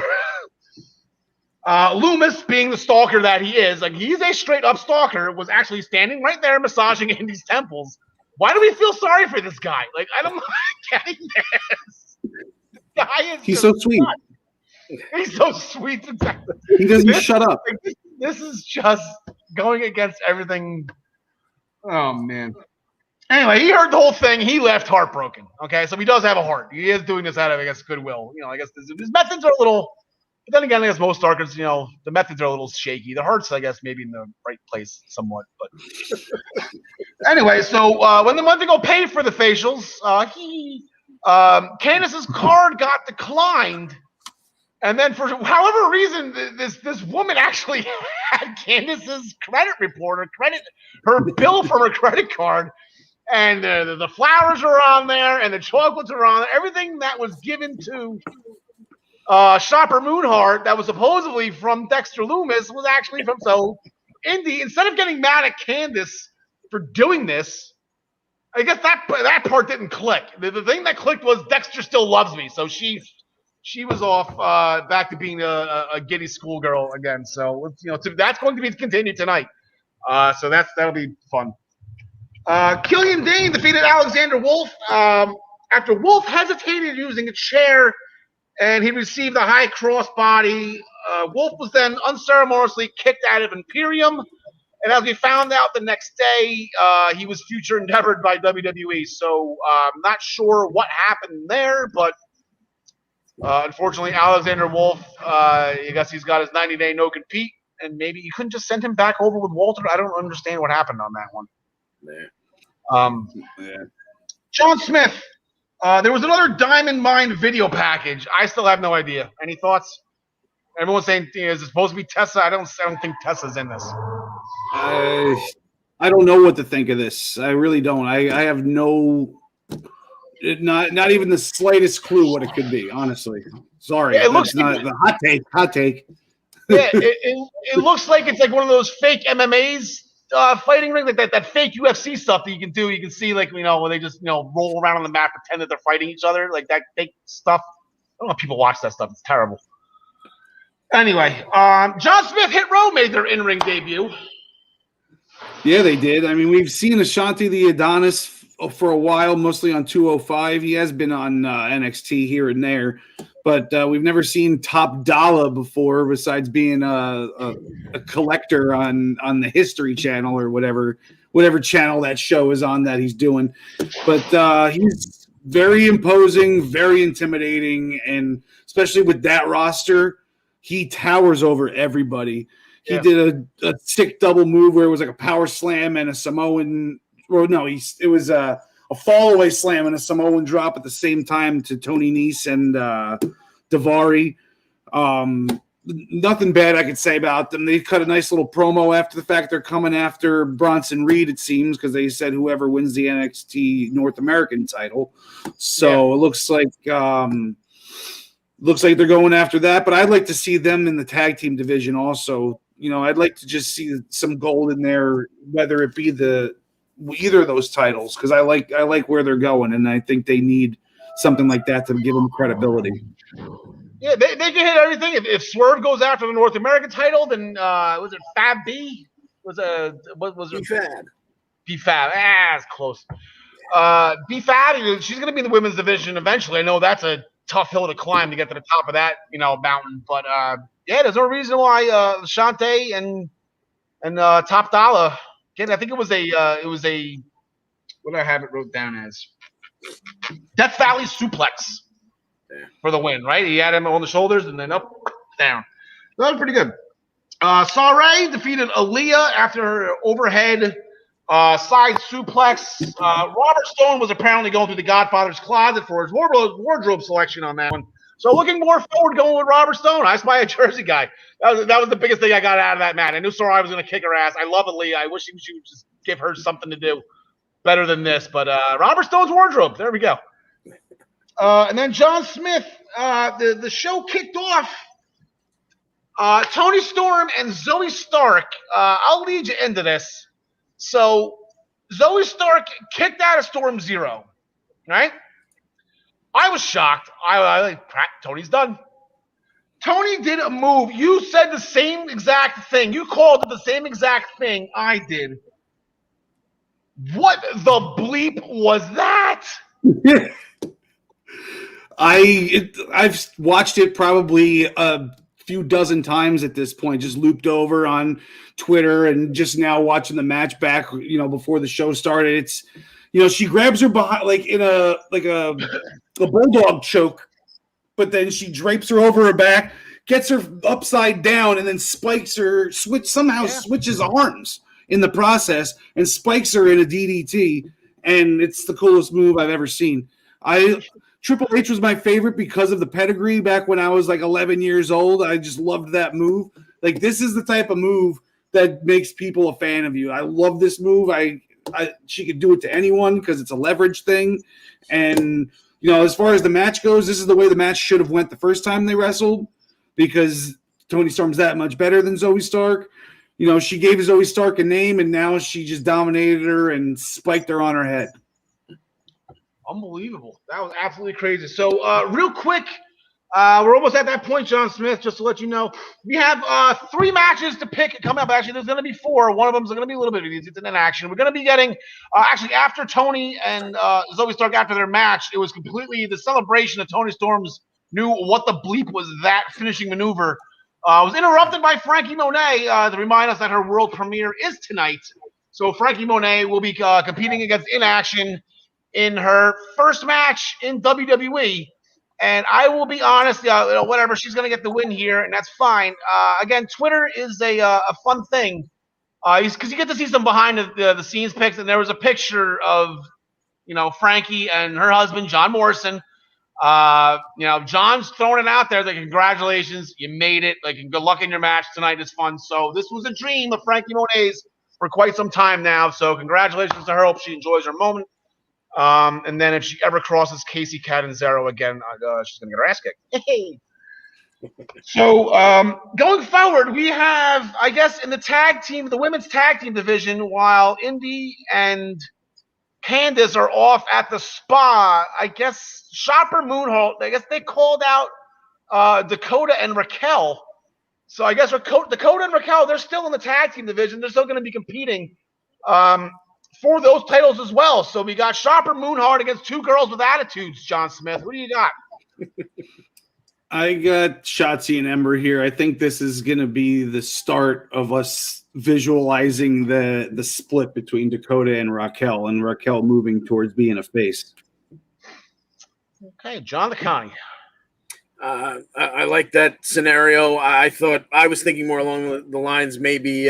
Loomis, being the stalker that he is, like, he's a straight up stalker, was actually standing right there massaging Indy's temples. Why do we feel sorry for this guy? Like, I don't mind getting this. The guy is He's so sweet. Nuts. He's so sweet. He doesn't shut up. This is just going against everything. Oh, man. Anyway, he heard the whole thing. He left heartbroken. Okay, so he does have a heart. He is doing this out of, I guess, goodwill. I guess his methods are a little. But then again, I guess most stalkers, the methods are a little shaky. The heart's, I guess, maybe in the right place somewhat. But anyway, so when they went to go pay for the facials, Candice's card got declined. And then for however reason, this woman actually had Candice's credit report, her bill from her credit card, and the flowers are on there, and the chocolates are on there. Everything that was given to Shopper Moonheart that was supposedly from Dexter Loomis was actually from Indy. Instead of getting mad at Candice for doing this, I guess that part didn't click. The thing that clicked was Dexter still loves me, so she was off back to being a giddy schoolgirl again. So that's going to be continued tonight. So that'll be fun. Killian Dane defeated Alexander Wolf after Wolf hesitated using a chair, and he received a high crossbody. Wolf was then unceremoniously kicked out of Imperium, and as we found out the next day, he was future endeavored by WWE. So I'm not sure what happened there, but unfortunately, Alexander Wolf, I guess he's got his 90-day no-compete, and maybe you couldn't just send him back over with Walter. I don't understand what happened on that one. Yeah. John Smith, there was another Diamond Mine video package. I still have no idea. Any thoughts? Everyone's saying, is it supposed to be Tessa? I don't think Tessa's in this. I don't know what to think of this. I really don't. I have no... Not even the slightest clue what it could be, honestly. Sorry. Yeah, it looks not the hot take. Yeah, it looks like it's like one of those fake MMAs fighting ring, like that fake UFC stuff that you can do. You can see, like, where they just roll around on the mat, pretend that they're fighting each other, like that fake stuff. I don't know if people watch that stuff. It's terrible. Anyway, John Smith, Hit Row made their in-ring debut. Yeah, they did. I mean, we've seen Ashanti the Adonis for a while, mostly on 205. He has been on NXT here and there, but we've never seen Top Dollar before, besides being a collector on the History Channel or whatever channel that show is on that he's doing. But he's very imposing, very intimidating, and especially with that roster, he towers over everybody. He did a sick double move where it was like a power slam and a Samoan. Well, no, it was a fall-away slam and a Samoan drop at the same time to Tony Nese and Daivari. nothing bad I could say about them. They cut a nice little promo after the fact. They're coming after Bronson Reed, it seems, because they said whoever wins the NXT North American title. So It looks like they're going after that. But I'd like to see them in the tag team division also. I'd like to just see some gold in there, whether it be either of those titles, because I like where they're going, and I think they need something like that to give them credibility. Yeah, they can hit everything. If Swerve goes after the North American title, then was it Fab B? What was it? B-Fab. B-Fab. It's close. B-Fab, she's going to be in the women's division eventually. I know that's a tough hill to climb to get to the top of that, mountain. But there's no reason why Shante and Top Dollar. Again, I think it was a what did I have it wrote down as? Death Valley suplex for the win, right? He had him on the shoulders and then up, down. That was pretty good. Saray defeated Aaliyah after her overhead side suplex. Robert Stone was apparently going through the Godfather's closet for his wardrobe selection on that one. So looking more forward going with Robert Stone. I spy a Jersey guy. That was the biggest thing I got out of that match. I knew Saray was going to kick her ass. I love Aaliyah. I wish she would just give her something to do better than this. But Robert Stone's wardrobe. There we go. And then John Smith, the show kicked off. Tony Storm and Zoe Stark. I'll lead you into this. So Zoe Stark kicked out of Storm Zero, right? I was shocked. I like, Tony's done. Tony did a move. You said the same exact thing. You called it the same exact thing I did. What the bleep was that? I've watched it probably a few dozen times at this point, just looped over on Twitter and just now watching the match back, before the show started. It's, she grabs her behind like in a bulldog choke, but then she drapes her over her back, gets her upside down, and then spikes her, switches arms in the process and spikes her in a DDT. And it's the coolest move I've ever seen. Triple H was my favorite because of the pedigree back when I was like 11 years old. I just loved that move. Like, this is the type of move that makes people a fan of you. I love this move. She could do it to anyone because it's a leverage thing. And, as far as the match goes, this is the way the match should have went the first time they wrestled, because Tony Storm's that much better than Zoe Stark. She gave Zoe Stark a name, and now she just dominated her and spiked her on her head. Unbelievable. That was absolutely crazy. So real quick, we're almost at that point, John Smith, just to let you know. We have 3 matches to pick coming up. Actually, there's going to be 4. One of them is going to be a little bit easy. It's in action. We're going to be getting, actually, after Tony and Zoe Stark, after their match, it was completely the celebration of Tony Storm's new what the bleep was that finishing maneuver. Was interrupted by Frankie Monet to remind us that her world premiere is tonight. So Frankie Monet will be competing against In Action in her first match in WWE. And I will be honest, whatever, she's going to get the win here, and that's fine. Again, Twitter is a fun thing because you get to see some behind the scenes pics, and there was a picture of, Frankie and her husband, John Morrison. John's throwing it out there. Like, congratulations, you made it. Like, good luck in your match tonight. It's fun. So this was a dream of Frankie Monet's for quite some time now. So congratulations to her. Hope she enjoys her moment. And then if she ever crosses Casey Catanzaro again, she's going to get her ass kicked. Hey. So going forward, we have, I guess, in the women's tag team division, while Indy and Candace are off at the spa, I guess Shopper Moonholt, I guess they called out Dakota and Raquel. So I guess Dakota and Raquel, they're still in the tag team division. They're still going to be competing for those titles as well. So we got Shopper Moonheart against 2 girls with attitudes, John Smith. What do you got? I got Shotzi and Ember here. I think this is going to be the start of us visualizing the split between Dakota and Raquel moving towards being a face. Okay, John the Connie. I like that scenario. I was thinking more along the lines maybe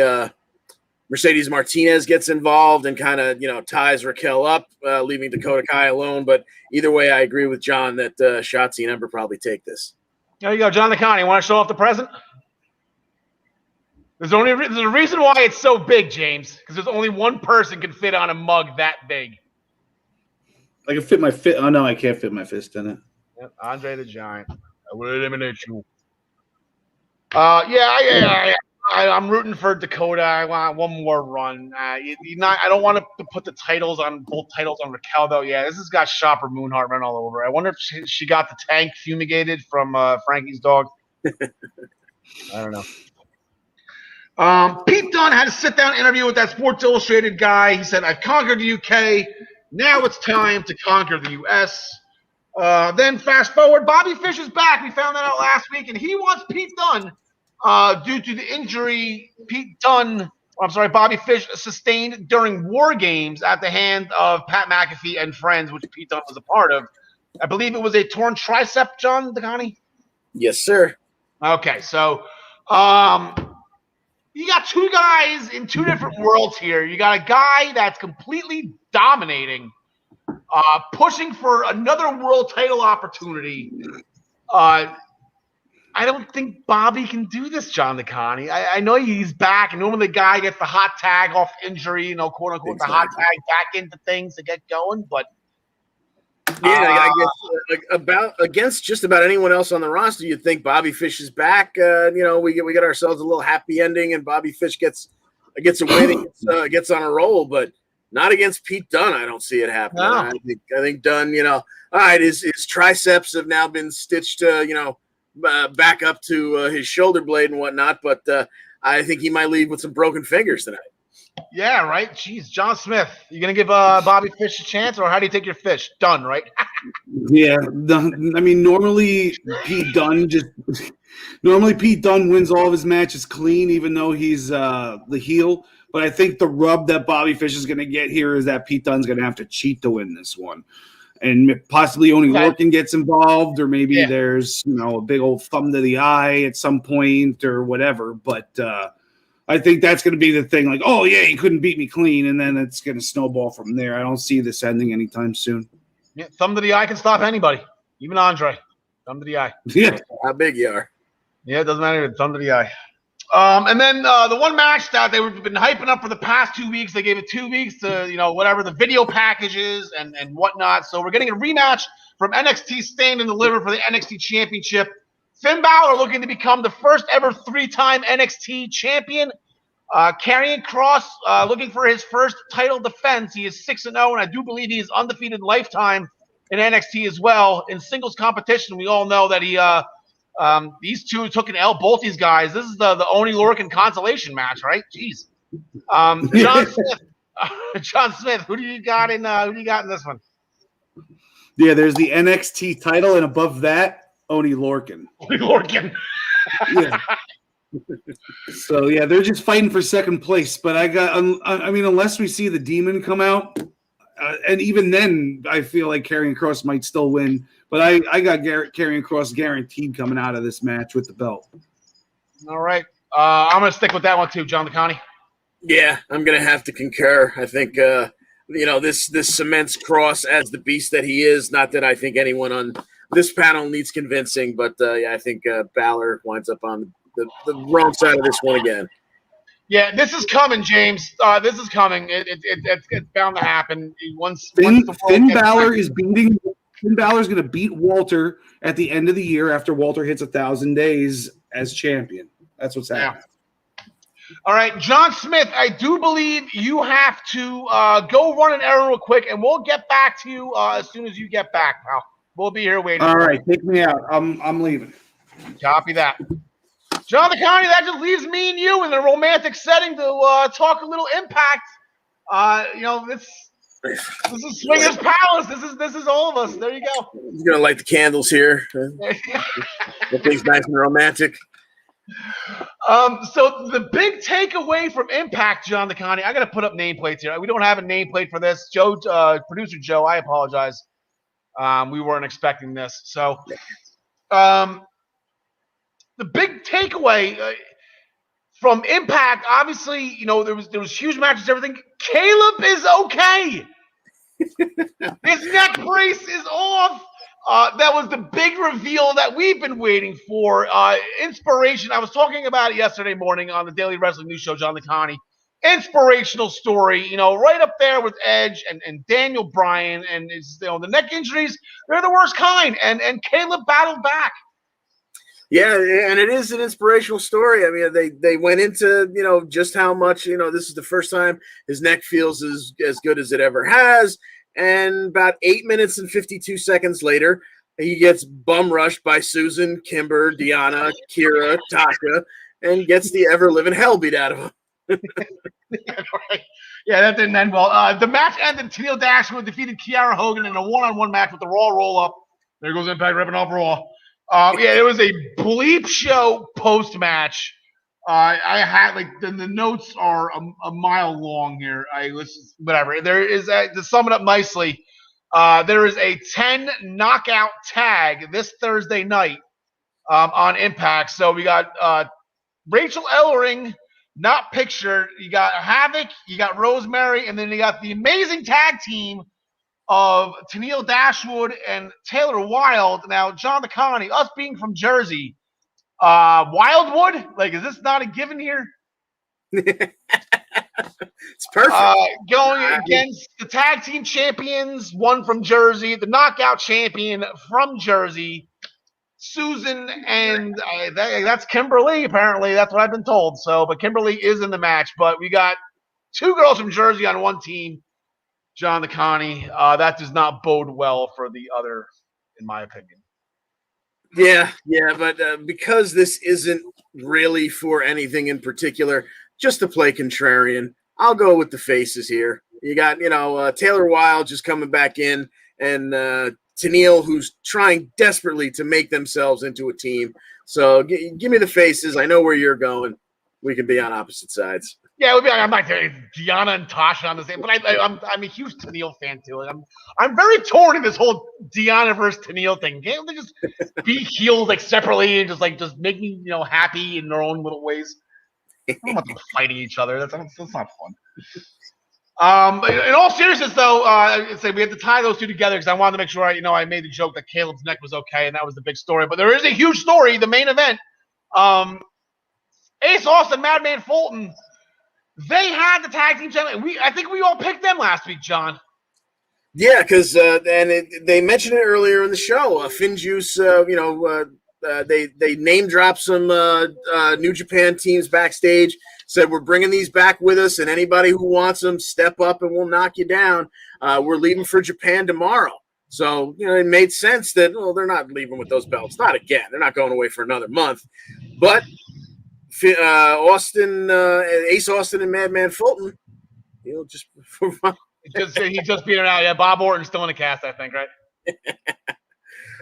Mercedes Martinez gets involved and kind of, ties Raquel up, leaving Dakota Kai alone. But either way, I agree with John that Shotzi and Ember probably take this. There you go, John the Connie. Want to show off the present? There's a reason why it's so big, James, because there's only one person can fit on a mug that big. I can fit my fist. Oh no, I can't fit my fist in it. Yep, Andre the Giant. I will eliminate you. I'm rooting for Dakota. I want one more run. I don't want to put both titles on Raquel though. Yeah, this has got Shopper Moonheart run all over. I wonder if she got the tank fumigated from Frankie's dog. I don't know. Pete Dunne had a sit-down interview with that Sports Illustrated guy. He said, "I've conquered the UK. Now it's time to conquer the US." Then fast forward, Bobby Fish is back. We found that out last week, and he wants Pete Dunne. Due to the injury Bobby Fish sustained during War Games at the hand of Pat McAfee and friends, which Pete Dunne was a part of. I believe it was a torn tricep, John DeConnie? Yes, sir. Okay, so you got two guys in two different worlds here. You got a guy that's completely dominating, pushing for another world title opportunity. I don't think Bobby can do this, John DeConnie. I know he's back, and normally the guy gets the hot tag off injury, quote unquote, the hot tag back into things to get going. But I guess against just about anyone else on the roster, you'd think Bobby Fish is back. We get ourselves a little happy ending, and Bobby Fish gets a win, gets on a roll, but not against Pete Dunne. I don't see it happening. No. I think Dunne, all right, his triceps have now been stitched, back up to his shoulder blade and whatnot, but I think he might leave with some broken fingers tonight. Yeah, right. Jeez, John Smith, you gonna give Bobby Fish a chance, or how do you take your fish? Done, right? Yeah, I mean, normally Pete Dunne wins all of his matches clean, even though he's the heel. But I think the rub that Bobby Fish is going to get here is that Pete Dunne's going to have to cheat to win this one. And possibly only Lorcan gets involved, or maybe there's a big old thumb to the eye at some point or whatever. But I think that's going to be the thing. Like, oh yeah, he couldn't beat me clean, and then it's going to snowball from there. I don't see this ending anytime soon. Yeah, thumb to the eye can stop anybody, even Andre. Thumb to the eye. Yeah, how big you are. Yeah, it doesn't matter. Thumb to the eye. And then the one match that they've been hyping up for the past 2 weeks, they gave it 2 weeks to, whatever the video packages and whatnot. So we're getting a rematch from NXT Stand and Deliver for the NXT Championship. Finn Balor looking to become the first ever 3-time NXT champion. Karrion Kross looking for his first title defense. He is 6-0, and I do believe he is undefeated lifetime in NXT as well. In singles competition, we all know that he these two took an L. Both these guys. This is the Oni Lorcan consolation match, right? Jeez. John Smith, who do you got in this one? Yeah, there's the NXT title, and above that, Oni Lorcan. Oni Lorcan. Yeah. So yeah, they're just fighting for second place. But unless we see the Demon come out, and even then, I feel like Karrion Kross might still win. But I got Karrion Kross guaranteed coming out of this match with the belt. All right. I'm going to stick with that one too, John DeConnie. Yeah, I'm going to have to concur. I think, this cements Kross as the beast that he is. Not that I think anyone on this panel needs convincing, but I think Balor winds up on the wrong side of this one again. Yeah, this is coming, James. This is coming. It's bound to happen. Finn Balor is beating. Finn Balor's going to beat Walter at the end of the year after Walter hits 1,000 days as champion. That's what's happening. Yeah. All right, John Smith, I do believe you have to go run an errand real quick, and we'll get back to you as soon as you get back, pal. We'll be here waiting. All right, take me out. I'm leaving. Copy that. John DeConnie, that just leaves me and you in a romantic setting to talk a little Impact. This is Swingers Palace. This is all of us. There you go. He's gonna light the candles here. That thing's nice and romantic. So the big takeaway from Impact, John DeConnie, I got to put up nameplates here. We don't have a nameplate for this. Producer Joe, I apologize. We weren't expecting this. So, the big takeaway from Impact, obviously, there was huge matches, everything. Caleb is okay. His neck brace is off. That was the big reveal that we've been waiting for. Inspiration. I was talking about it yesterday morning on the Daily Wrestling News Show, John Licani. Inspirational story, right up there with Edge and Daniel Bryan. And it's, the neck injuries, they're the worst kind. And Caleb battled back. Yeah, and it is an inspirational story. I mean, they went into, just how much, this is the first time his neck feels as good as it ever has. And about 8 minutes and 52 seconds later, he gets bum rushed by Susan, Kimber, Deanna, Kira, Taka, and gets the ever-living hell beat out of him. Yeah, that didn't end well. The match ended. Tennille Dashwood defeated Kiara Hogan in a one-on-one match with the Raw roll-up. There goes Impact ripping off Raw. It was a bleep show post-match. I had the notes are a mile long here. Whatever. There is to sum it up nicely. There is a 10 knockout tag this Thursday night on Impact. So we got Rachel Ellering not pictured. You got Havoc, you got Rosemary, and then you got the amazing tag team of Tennille Dashwood and Taylor Wilde. Now, John Licani, us being from Jersey. Wildwood? Is this not a given here? It's perfect. Going against the tag team champions, one from Jersey, the knockout champion from Jersey, Susan, and that's Kimberly, apparently. That's what I've been told. But Kimberly is in the match. But we got two girls from Jersey on one team, John Licani. That does not bode well for the other, in my opinion. Yeah, but because this isn't really for anything in particular, just to play contrarian, I'll go with the faces here. You got, Taylor Wilde just coming back in, and Tennille, who's trying desperately to make themselves into a team. So give me the faces. I know where you're going. We can be on opposite sides. Yeah, I'm not Deanna and Tasha on the same, but I'm a huge Tennille fan too. I'm very torn in this whole Deanna versus Tennille thing. Can't they just be healed separately and just make me happy in their own little ways? I don't want them fighting each other. That's not fun. In all seriousness, though, we have to tie those two together because I wanted to make sure I made the joke that Caleb's neck was okay, and that was the big story. But there is a huge story, the main event. Ace Austin, Madman Fulton. They had the tag team champion. I think we all picked them last week, John. Yeah, because they mentioned it earlier in the show. Finjuice, they name dropped some New Japan teams backstage. Said we're bringing these back with us, and anybody who wants them, step up and we'll knock you down. We're leaving for Japan tomorrow. So it made sense that they're not leaving with those belts. Not again. They're not going away for another month. But Ace Austin and Madman Fulton, just he just beat him out. Yeah, Bob Orton's still in the cast, I think, right?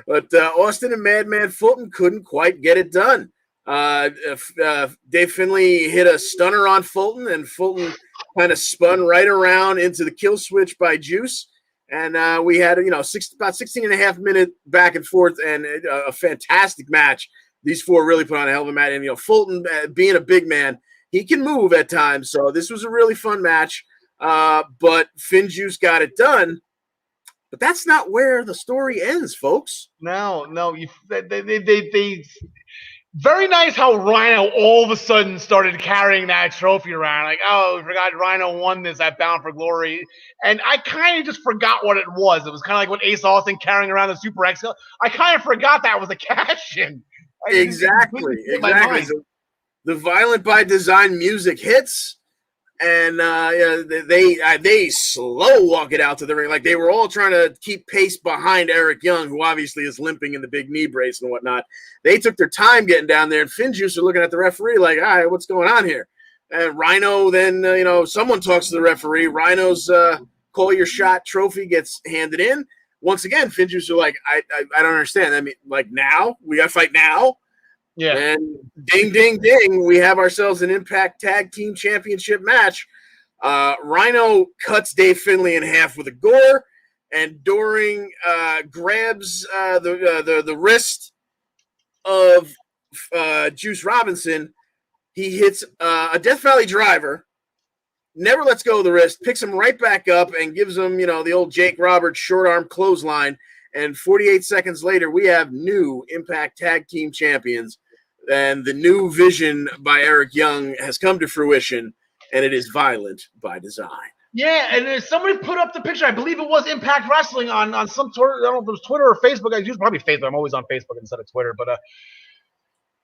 But Austin and Madman Fulton couldn't quite get it done. Dave Finlay hit a stunner on Fulton, and Fulton kind of spun right around into the kill switch by Juice. And we had about 16 and a half minute back and forth, and a fantastic match. These four really put on a hell of a match. And, Fulton, being a big man, he can move at times. So this was a really fun match. But Finjuice got it done. But that's not where the story ends, folks. No. They very nice how Rhino all of a sudden started carrying that trophy around. We forgot Rhino won this at Bound for Glory. And I kind of just forgot what it was. It was kind of like when Ace Austin carrying around the Super X. I kind of forgot that was a cash-in. Exactly. So the Violent by Design music hits, and they slow walk it out to the ring. Like they were all trying to keep pace behind Eric Young, who obviously is limping in the big knee brace and whatnot. They took their time getting down there, and Finjuice are looking at the referee like, all right, what's going on here? And Rhino then, someone talks to the referee. Rhino's call your shot trophy gets handed in. Once again, Finjuice are like, I don't understand. I mean, now? We got to fight now? Yeah. And ding, ding, ding, we have ourselves an Impact Tag Team Championship match. Rhino cuts Dave Finlay in half with a gore, and Doring grabs the wrist of Juice Robinson. He hits a Death Valley driver, never lets go of the wrist, picks him right back up, and gives him, the old Jake Roberts short arm clothesline. And 48 seconds later, we have new Impact Tag Team Champions. And the new vision by Eric Young has come to fruition, and it is violent by design. Yeah, and then somebody put up the picture. I believe it was Impact Wrestling on some Twitter. I don't know if it was Twitter or Facebook. I use probably Facebook. I'm always on Facebook instead of Twitter. But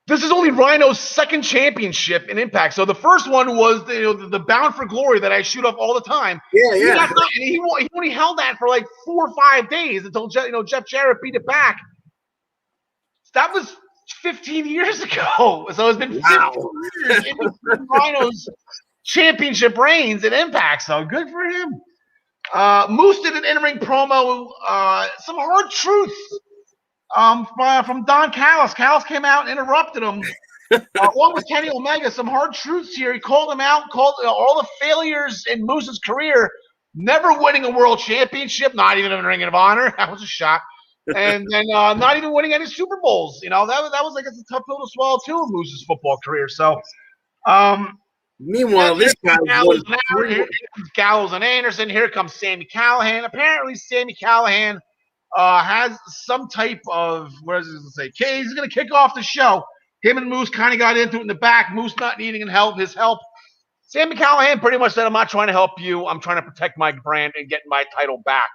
this is only Rhino's second championship in Impact. So the first one was the Bound for Glory that I shoot off all the time. Yeah. He only held that for like 4 or 5 days until Jeff Jarrett beat it back. That was 15 years ago. So it's been 15 years in between Rhino's championship reigns in Impact. So good for him. Moose did an in-ring promo. Some hard truth from Don Callis. Callis came out and interrupted him. Along with Kenny Omega, some hard truths here. He called him out, called all the failures in Moose's career, never winning a world championship, not even in Ring of Honor. That was a shock. And then not even winning any Super Bowls. That was like a tough pill to swallow too in Moose's football career. So, meanwhile, this guy Gallows and Anderson. Here comes Sami Callihan. Apparently, Sami Callihan has some type of he's going to kick off the show. Him and Moose kind of got into it in the back. Moose not needing his help. Sami Callihan pretty much said, "I'm not trying to help you. I'm trying to protect my brand and get my title back."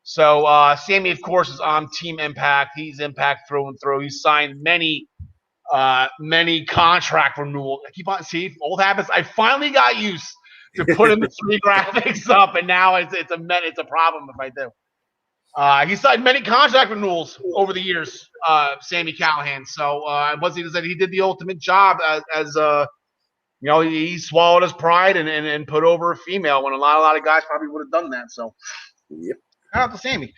So Sami, of course, is on Team Impact. He's Impact through and through. He's signed many contract renewals. I keep on see old habits. I finally got used to putting the 3 graphics up, and now it's a problem if I do. He signed many contract renewals over the years. Sami Callihan. So he did the ultimate job as he swallowed his pride and put over a female when a lot of guys probably would have done that. So yep. Shout out to Sami.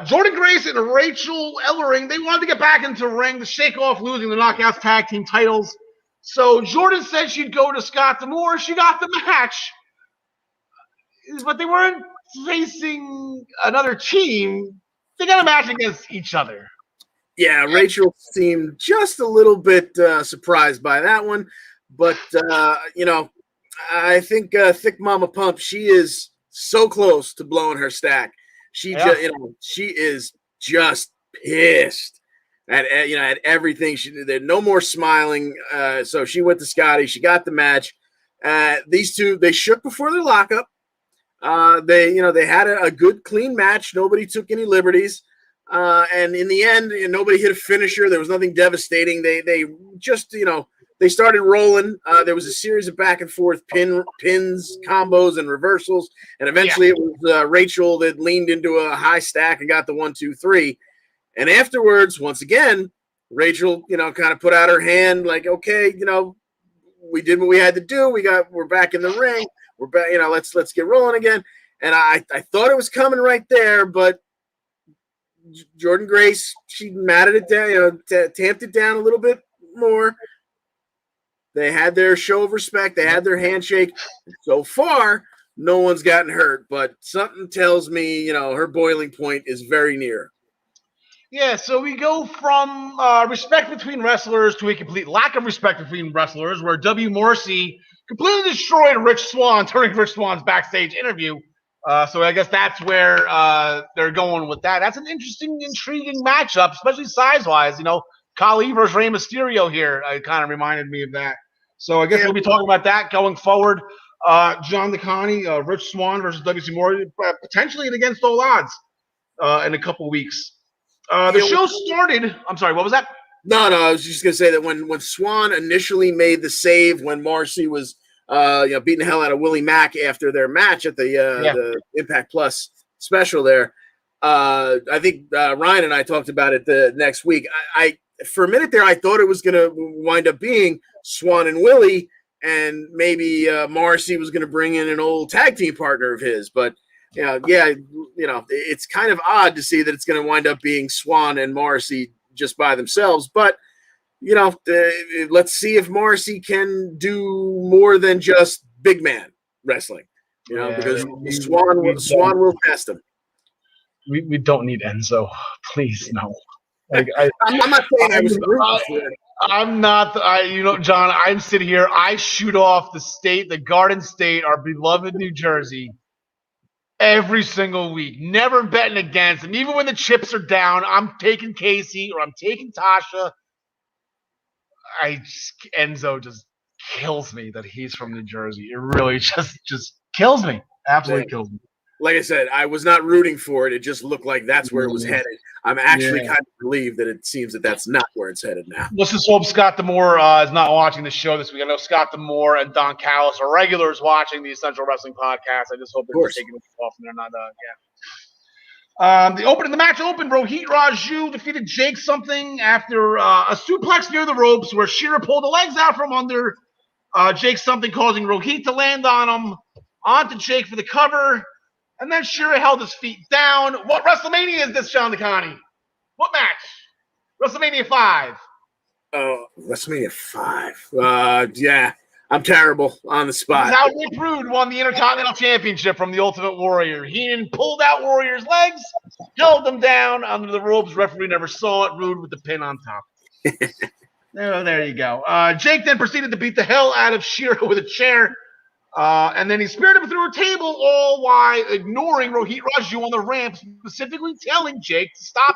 Jordan Grace and Rachel Ellering, they wanted to get back into the ring to shake off losing the Knockouts tag team titles. So Jordan said she'd go to Scott D'Amore. She got the match. But they weren't facing another team. They got a match against each other. Yeah, Rachel seemed just a little bit surprised by that one. But, I think Thick Mama Pump, she is so close to blowing her stack. She is just pissed at everything. There's no more smiling. So she went to Scotty. She got the match. These two, they shook before their lockup. They had a good, clean match. Nobody took any liberties. And in the end, nobody hit a finisher. There was nothing devastating. They just, they started rolling. There was a series of back and forth pins, combos, and reversals. And eventually it was Rachel that leaned into a high stack and got the 1, 2, 3. And afterwards, once again, Rachel, kind of put out her hand like, okay, we did what we had to do. We're back in the ring. We're back, let's get rolling again. And I thought it was coming right there, but Jordan Grace, she matted it down, tamped it down a little bit more. They had their show of respect. They had their handshake. So far, no one's gotten hurt, but something tells me, her boiling point is very near. Yeah, so we go from respect between wrestlers to a complete lack of respect between wrestlers, where W. Morrissey completely destroyed Rich Swann during Rich Swann's backstage interview. So I guess that's where they're going with that. That's an interesting, intriguing matchup, especially size-wise. Khali versus Rey Mysterio here kind of reminded me of that. So I guess we'll be talking about that going forward. John DeConnie, Rich Swann versus W.C. Moore, potentially against all odds in a couple weeks. The show started. I'm sorry, what was that? No, I was just going to say that when Swann initially made the save when Marcy was beating the hell out of Willie Mack after their match at the Impact Plus special there, I think Ryan and I talked about it the next week. I for a minute there, I thought it was going to wind up being Swann and Willie, and maybe Morrissey was going to bring in an old tag team partner of his. But, it's kind of odd to see that it's going to wind up being Swann and Morrissey just by themselves. But, let's see if Morrissey can do more than just big man wrestling, because Swann will test him. We don't need Enzo. Please, no. I'm not saying I was I'm not, John, I'm sitting here. I shoot off the Garden State, our beloved New Jersey. every single week. Never betting against him. Even when the chips are down, I'm taking Casey or I'm taking Tasha. Enzo just kills me that he's from New Jersey. It really just kills me. Absolutely kills me. Like I said, I was not rooting for it. It just looked like that's where it was headed. I'm actually kind of relieved that it seems that that's not where it's headed now. Let's just hope Scott D'Amore is not watching the show this week. I know Scott D'Amore and Don Callis are regulars watching the Essential Wrestling Podcast. I just hope they're just taking it off and they're not. The match opened. Rohit Raju defeated Jake something after a suplex near the ropes where Shira pulled the legs out from under Jake something, causing Rohit to land on him, onto Jake for the cover. And then Shira held his feet down. What WrestleMania is this, John DeConnie? What match? WrestleMania 5. WrestleMania 5. Yeah, I'm terrible on the spot. This is how Rick Rude won the Intercontinental Championship from the Ultimate Warrior. Heenan pulled out Warrior's legs, held them down under the ropes. Referee never saw it. Rude with the pin on top. There you go. Jake then proceeded to beat the hell out of Shira with a chair. And then he speared him through a table, all while ignoring Rohit Raju on the ramp, specifically telling Jake to stop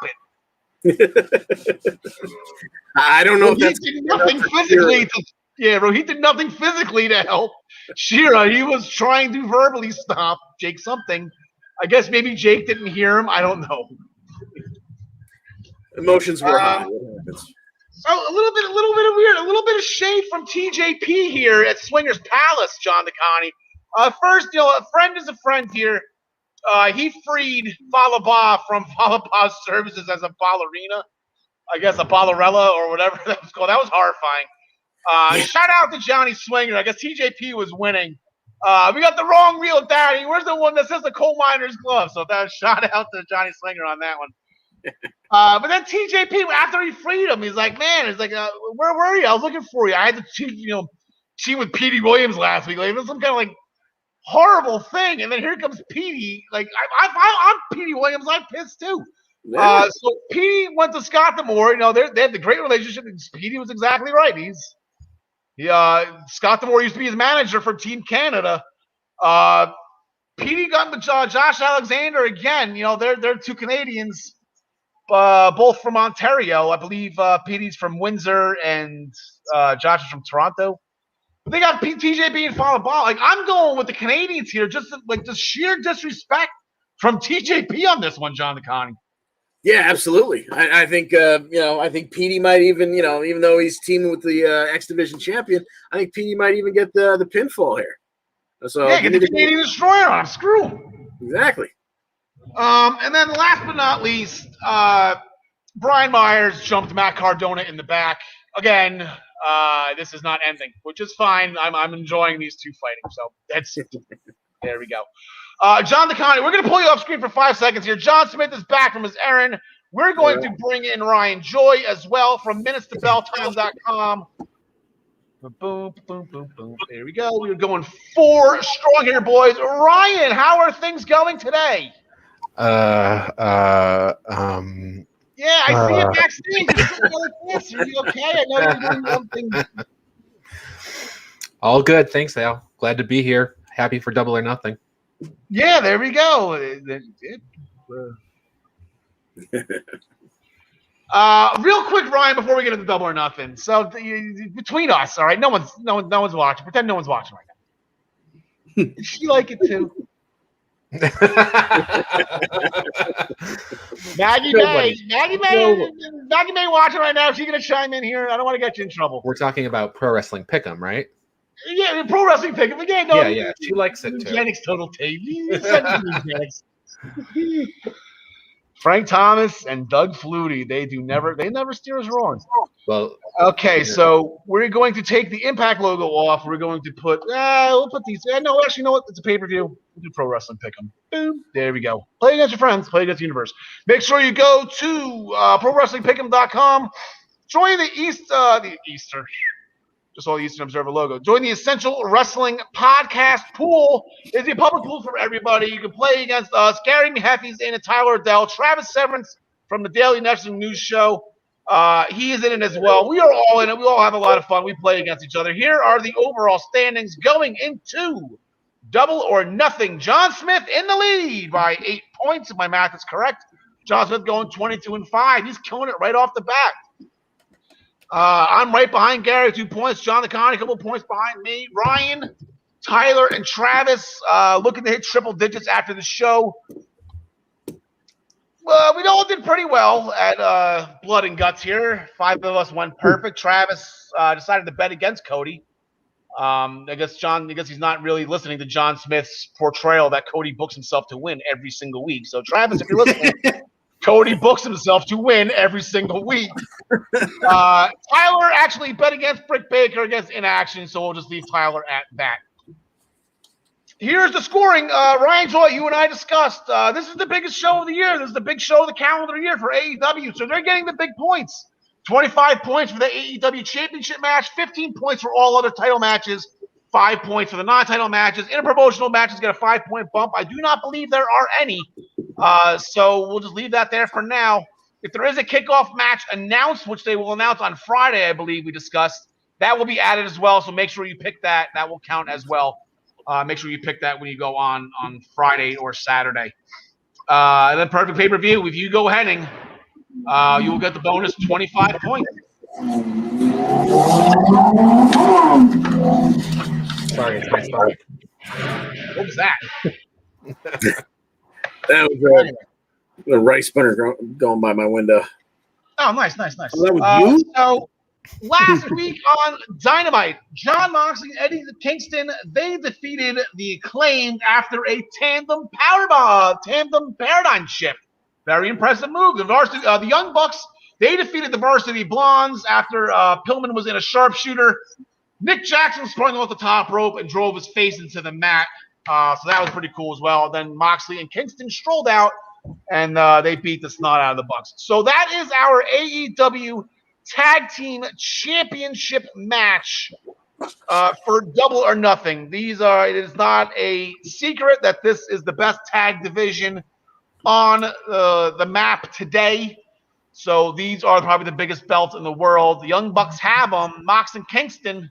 it. I don't know if that's did nothing physically. Rohit did nothing physically to help Shira. He was trying to verbally stop Jake something. I guess maybe Jake didn't hear him. I don't know. Emotions were high. So a little bit of weird, a little bit of shade from TJP here at Swingers Palace, John DeConnie. First, a friend is a friend here. He freed Falaba from Falaba's services as a ballerina. I guess a ballerella or whatever that was called. That was horrifying. Shout out to Johnny Swinger. I guess TJP was winning. We got the wrong reel, Daddy. Where's the one that says the coal miner's glove? So that shout out to Johnny Swinger on that one. But then TJP, after he freed him, he's like, man, it's like, where were you? I was looking for you. I had to cheat with Petey Williams last week. Like, it was some kind of like horrible thing. And then here comes Petey. Like, I'm Petey Williams. I'm pissed too. Yeah. So Petey went to Scott D'Amore. They had the great relationship. And Petey was exactly right. Scott D'Amore used to be his manager for Team Canada. Petey got with Josh Alexander again. They're two Canadians. Both from Ontario. I believe Petey's from Windsor and Josh is from Toronto. They got TJP and Falaba. Like, I'm going with the Canadians here, just sheer disrespect from TJP on this one, John DeConnie. Yeah, absolutely. I think I think Petey might even even though he's teaming with the X Division champion, I think Petey might even get the pinfall here. So get the Canadian Destroyer on. Screw him. Exactly. And then last but not least, Brian Myers jumped Matt Cardona in the back. Again, this is not ending, which is fine. I'm enjoying these two fighting. So that's there we go. John DeConnie, we're going to pull you off screen for 5 seconds here. John Smith is back from his errand. We're going to bring in Ryan Joy as well from minutestobelltime.com. Boom, boom, boom, boom. There we go. We're going 4 strong here, boys. Ryan, how are things going today? Yeah, I see it backstage. Are you okay? I know you're doing something. All good. Thanks, Al. Glad to be here. Happy for Double or Nothing. Yeah, there we go. Real quick, Ryan, before we get into Double or Nothing. So between us, all right, no one's watching. Pretend no one's watching right now. Did she like it too? Maggie May watching right now. Is she gonna chime in here? I don't want to get you in trouble. We're talking about Pro Wrestling Pick'em, right? Yeah, Pro Wrestling Pick'em. Again, yeah. She likes it too. Eugenics Total Tape. Frank Thomas and Doug Flutie. They never steer us wrong. Well, okay, so we're going to take the Impact logo off. We're going to put we'll put these. No, actually, you know what? It's a pay-per-view. We'll do Pro Wrestling Pick'em. Boom. There we go. Play against your friends. Play against the universe. Make sure you go to ProWrestlingPick'em.com. Join the Easter. Just all the Eastern Observer logo. Join the Essential Wrestling Podcast pool. It's a public pool for everybody. You can play against us. Gary Mehaffy's in it. Tyler Adele. Travis Severance from the Daily National News Show. He is in it as well. We are all in it. We all have a lot of fun. We play against each other. Here are the overall standings going into Double or Nothing. John Smith in the lead by 8 points, if my math is correct. John Smith going 22-5. He's killing it right off the bat. I'm right behind Gary, 2 points. John DeConnie, a couple points behind me. Ryan, Tyler, and Travis looking to hit triple digits after the show. We all did pretty well at Blood and Guts here. 5 of us went perfect. Travis decided to bet against Cody. I guess he's not really listening to John Smith's portrayal that Cody books himself to win every single week. So Travis, if you're listening, Cody books himself to win every single week. Tyler actually bet against Britt Baker against inaction, so we'll just leave Tyler at that. Here's the scoring. Ryan Joy, you and I discussed. This is the biggest show of the year. This is the big show of the calendar year for AEW. So they're getting the big points. 25 points for the AEW Championship match, 15 points for all other title matches, 5 points for the non-title matches. Interpromotional matches get a 5-point bump. I do not believe there are any. So we'll just leave that there for now. If there is a kickoff match announced, which they will announce on Friday, I believe we discussed, that will be added as well. So make sure you pick that. That will count as well. Make sure you pick that when you go on Friday or Saturday. And then Perfect Pay-Per-View, if you go Henning, you will get the bonus 25 points. Sorry, it's my fault. What was that? That was a rice spinner going by my window. Oh, nice. that was you? So last week on Dynamite, Jon Moxley and Eddie Kingston, they defeated the Acclaimed after a tandem paradigm shift. Very impressive move. The Young Bucks, they defeated the Varsity Blondes after Pillman was in a sharpshooter. Nick Jackson sprung off the top rope and drove his face into the mat. So that was pretty cool as well. Then Moxley and Kingston strolled out, and they beat the snot out of the Bucks. So that is our AEW Tag Team Championship match for Double or Nothing. It is not a secret that this is the best tag division on the map today. So these are probably the biggest belts in the world. The Young Bucks have them. Mox and Kingston,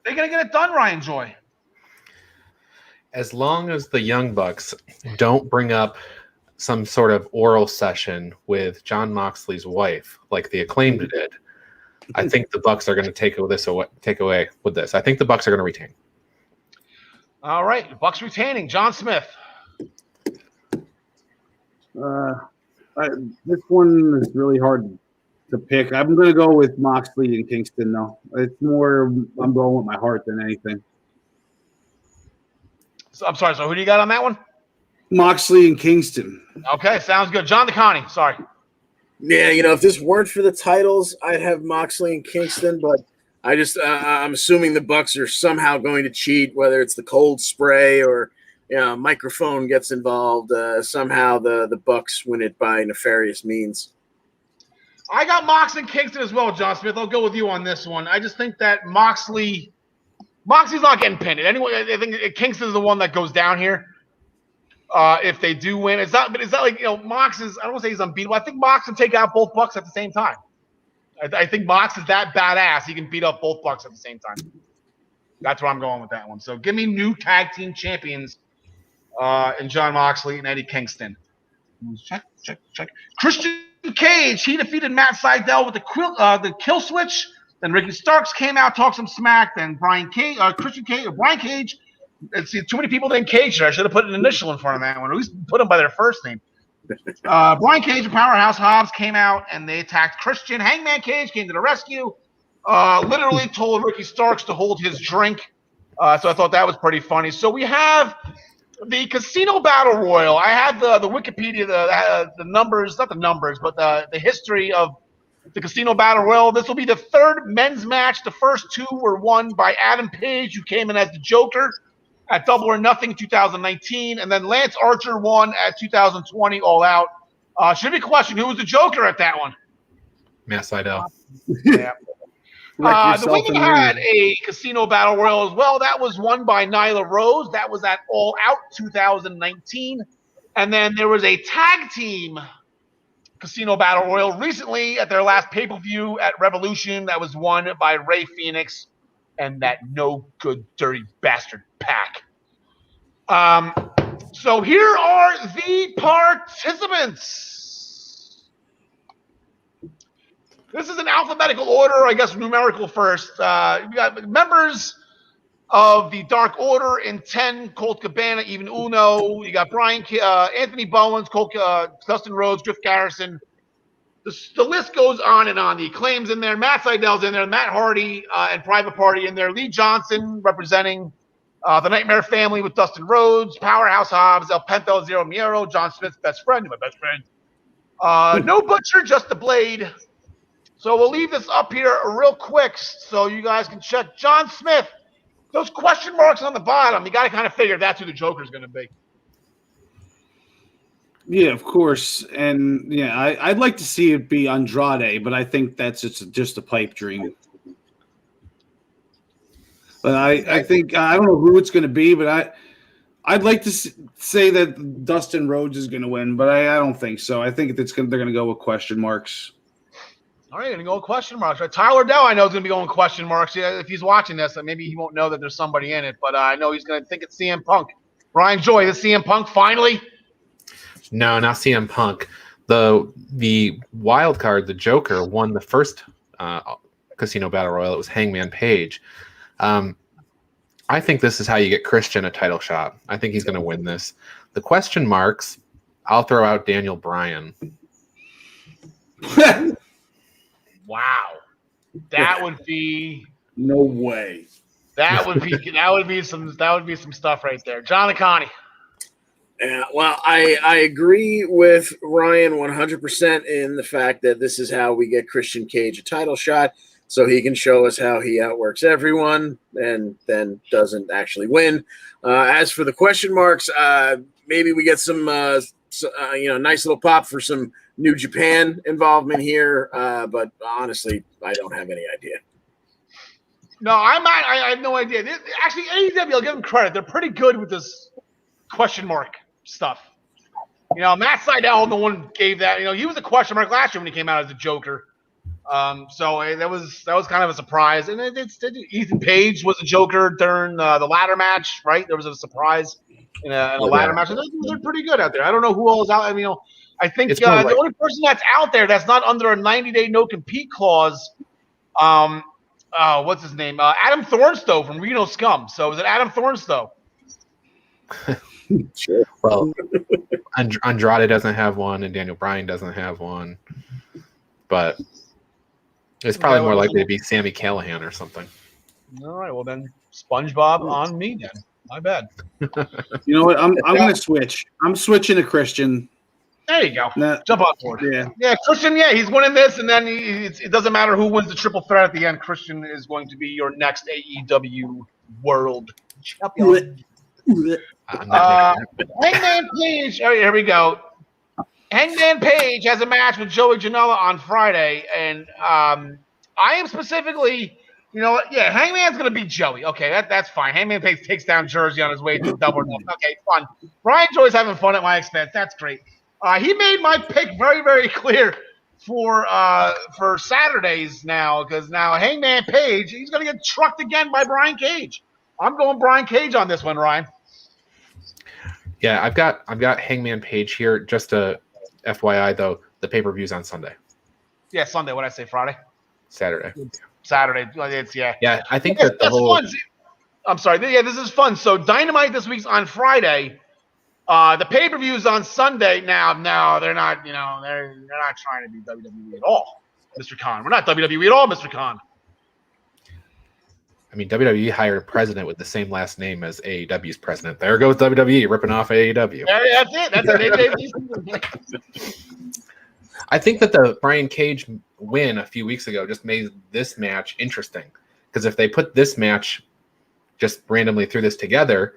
they're going to get it done, Ryan Joy. As long as the Young Bucks don't bring up some sort of oral session with Jon Moxley's wife, like the Acclaimed did, I think the Bucks are going to take away with this. I think the Bucks are going to retain. All right, Bucks retaining. John Smith. This one is really hard to pick. I'm going to go with Moxley and Kingston, though. It's more I'm going with my heart than anything. So, I'm sorry. So who do you got on that one? Moxley and Kingston. Okay, sounds good. John DeConnie, sorry. Yeah, if this weren't for the titles, I'd have Moxley and Kingston, but I'm assuming the Bucks are somehow going to cheat, whether it's the cold spray or microphone gets involved. Somehow the Bucks win it by nefarious means. I got Mox and Kingston as well, John Smith. I'll go with you on this one. I just think that Moxley's not getting pinned. Anyway, I think Kingston's the one that goes down here. If they do win, it's not like Mox is. I don't want to say he's unbeatable. I think Mox can take out both Bucks at the same time. I think Mox is that badass. He can beat up both Bucks at the same time. That's where I'm going with that one. So give me new tag team champions in Jon Moxley and Eddie Kingston. Check. Christian Cage, he defeated Matt Sydal with the kill switch. Then Ricky Starks came out, talked some smack. Then Brian Cage. It's too many people named Cage there. I should have put an initial in front of that one, or at least put them by their first name. Brian Cage and Powerhouse Hobbs came out, and they attacked Christian. Hangman Cage came to the rescue. Literally told Ricky Starks to hold his drink. So I thought that was pretty funny. So we have the Casino Battle Royal. I had the Wikipedia, the numbers, not the numbers, but the history of the Casino Battle Royal. This will be the third men's match. The first two were won by Adam Page, who came in as the Joker at Double or Nothing in 2019. And then Lance Archer won at 2020 All Out. Should be a question, who was the Joker at that one? Matt Sydal. Yeah. The women had a Casino Battle Royal as well. That was won by Nyla Rose. That was at All Out 2019. And then there was a tag team Casino Battle Royal recently at their last pay-per-view at Revolution. That was won by Rey Fenix and that no good dirty bastard Pac. So here are the participants. This is in alphabetical order, I guess numerical first. We got members of the Dark Order in 10, Colt Cabana, even Uno. You got Anthony Bowens, Dustin Rhodes, Griff Garrison. The list goes on and on. The Acclaim's in there. Matt Seidel's in there. Matt Hardy and Private Party in there. Lee Johnson representing the Nightmare Family with Dustin Rhodes. Powerhouse Hobbs. El Pento, Zero Miero. John Smith's best friend. My best friend. No Butcher, just the Blade. So we'll leave this up here real quick so you guys can check. John Smith, those question marks on the bottom, you got to kind of figure that's who the Joker's going to be. Yeah, of course. And yeah, I'd like to see it be Andrade, but I think that's just a pipe dream. But I think I don't know who it's going to be, but I'd like to say that Dustin Rhodes is going to win, but I don't think so. I think they're going to go with question marks. All right, going to go with question marks. Right? Tyler Dell, I know, is going to be going with question marks. Yeah, if he's watching this, maybe he won't know that there's somebody in it, but I know he's going to think it's CM Punk. Brian Joy, is CM Punk finally? No, not CM Punk. The wild card, the Joker, won the first Casino Battle Royal. It was Hangman Page. I think this is how you get Christian a title shot. I think he's going to win this. The question marks, I'll throw out Daniel Bryan. Wow, that would be no way. That would be some stuff right there. John Connie. Yeah, well, I agree with Ryan 100% in the fact that this is how we get Christian Cage a title shot, so he can show us how he outworks everyone and then doesn't actually win. As for the question marks, maybe we get some nice little pop for some New Japan involvement here, but honestly, I don't have any idea. No, I have no idea. Actually, AEW, I'll give them credit. They're pretty good with this question mark stuff. Matt Sydal, the one gave that. He was a question mark last year when he came out as a Joker. So that was kind of a surprise. And Ethan Page was a Joker during the ladder match, right? There was a surprise in a ladder match. And they're pretty good out there. I don't know who else is out. I think the only person that's out there that's not under a 90-day no-compete clause, what's his name? Adam Thornstowe from Reno Scum. So is it Adam Thornstowe? Sure. Well, Andrade doesn't have one, and Daniel Bryan doesn't have one. But it's probably more likely to be Sami Callihan or something. All right. Well, then SpongeBob on me then. My bad. You know what? I'm going to switch. I'm switching to Christian. There you go. Jump on board. Yeah, Christian, he's winning this, and then it doesn't matter who wins the triple threat at the end. Christian is going to be your next AEW World Champion. Hangman Page. Oh, here we go. Hangman Page has a match with Joey Janela on Friday, and I am specifically, Hangman's going to beat Joey. Okay, that's fine. Hangman Page takes down Jersey on his way to double. Okay, fun. Brian Joy's having fun at my expense. That's great. He made my pick very, very clear for Saturdays now, because now Hangman Page, he's going to get trucked again by Brian Cage. I'm going Brian Cage on this one, Ryan. Yeah, I've got Hangman Page here. Just a FYI though, the pay-per-view's on Sunday. Yeah, Sunday. What did I say? Friday? Saturday. It's Yeah, I think that the whole. Fun. I'm sorry. Yeah, this is fun. So Dynamite this week's on Friday. The pay-per-view is on Sunday. Now, no, they're not. They're not trying to be WWE at all, Mr. Khan. We're not WWE at all, Mr. Khan. I mean, WWE hired a president with the same last name as AEW's president. There goes WWE ripping off AEW. Yeah, that's it. I think that the Brian Cage win a few weeks ago just made this match interesting, because if they put this match, just randomly threw this together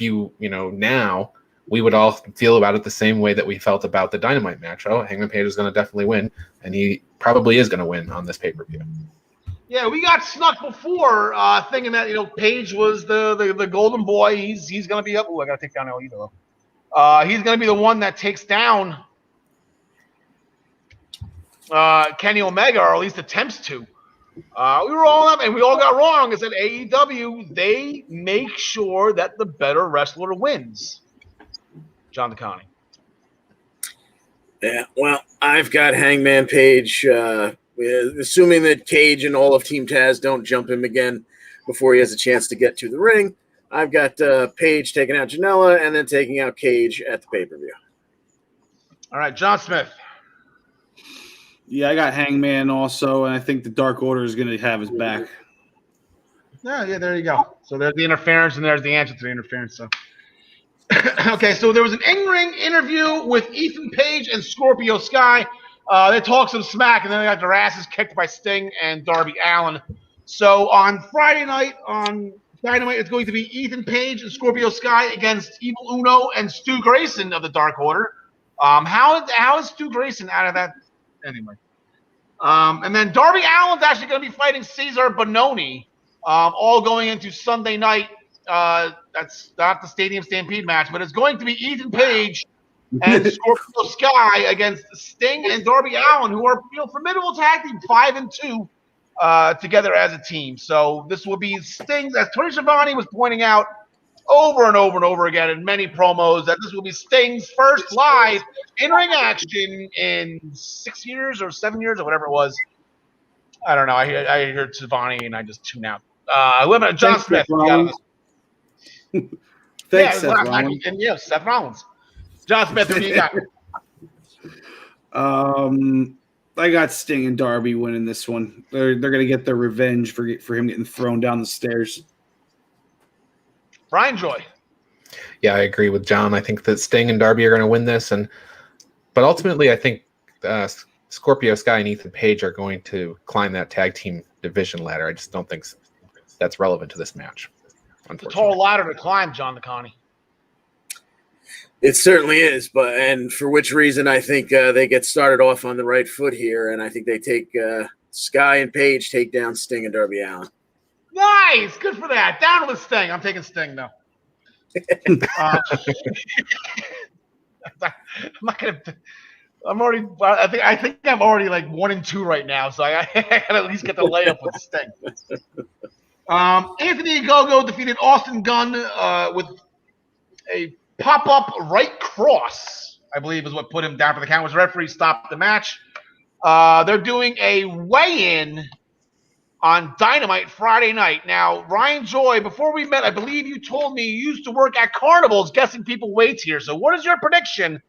now, we would all feel about it the same way that we felt about the Dynamite match. Oh, Hangman Page is going to definitely win, and he probably is going to win on this pay-per-view. Yeah, we got snuck before thinking that Page was the golden boy. He's going to be up. Oh, I got to take down LE though. He's going to be the one that takes down Kenny Omega, or at least attempts to. We were all up, and we all got wrong. I said AEW, they make sure that the better wrestler wins. John DeConnie. Yeah, well, I've got Hangman Page, assuming that Cage and all of Team Taz don't jump him again before he has a chance to get to the ring. I've got Page taking out Janela and then taking out Cage at the pay-per-view. All right, John Smith. Yeah, I got Hangman also, and I think the Dark Order is going to have his back. Yeah, there you go. So there's the interference, and there's the answer to the interference. So, okay, so there was an in-ring interview with Ethan Page and Scorpio Sky. They talked some smack, and then they got their asses kicked by Sting and Darby Allin. So on Friday night, on Dynamite, it's going to be Ethan Page and Scorpio Sky against Evil Uno and Stu Grayson of the Dark Order. How is Stu Grayson out of that? Anyway. And then Darby Allin's actually going to be fighting Cesar Bononi, all going into Sunday night. That's not the Stadium Stampede match, but it's going to be Ethan Page and Scorpio Sky against Sting and Darby Allin, who are formidable tag team, 5-2 together as a team. So this will be Sting, as Tony Schiavone was pointing out over and over and over again in many promos, that this will be Sting's first live in-ring action in 6 years or 7 years or whatever it was. I don't know. I hear Schiavone and I just tune out. John Smith. Thanks, Seth Rollins. And yeah, Seth Rollins. John Smith, who do you got? I got Sting and Darby winning this one. They're going to get their revenge for him getting thrown down the stairs. Brian Joy. Yeah, I agree with John. I think that Sting and Darby are going to win this, but ultimately, I think Scorpio Sky and Ethan Page are going to climb that tag team division ladder. I just don't think that's relevant to this match. It's a tall ladder to climb, John DeConnie. It certainly is, and for which reason I think they get started off on the right foot here, and I think they take Sky and Page take down Sting and Darby Allin. Nice, good for that. Down with Sting. I'm taking Sting though. I'm not gonna. I think I'm already like 1-2 right now, so I gotta at least get the layup with Sting. Anthony Ogogo defeated Austin Gunn with a pop-up right cross, I believe is what put him down for the count. Was referee stopped the match. They're doing a weigh-in on Dynamite Friday night. Now, Ryan Joy, before we met, I believe you told me you used to work at carnivals guessing people weights here. So what is your prediction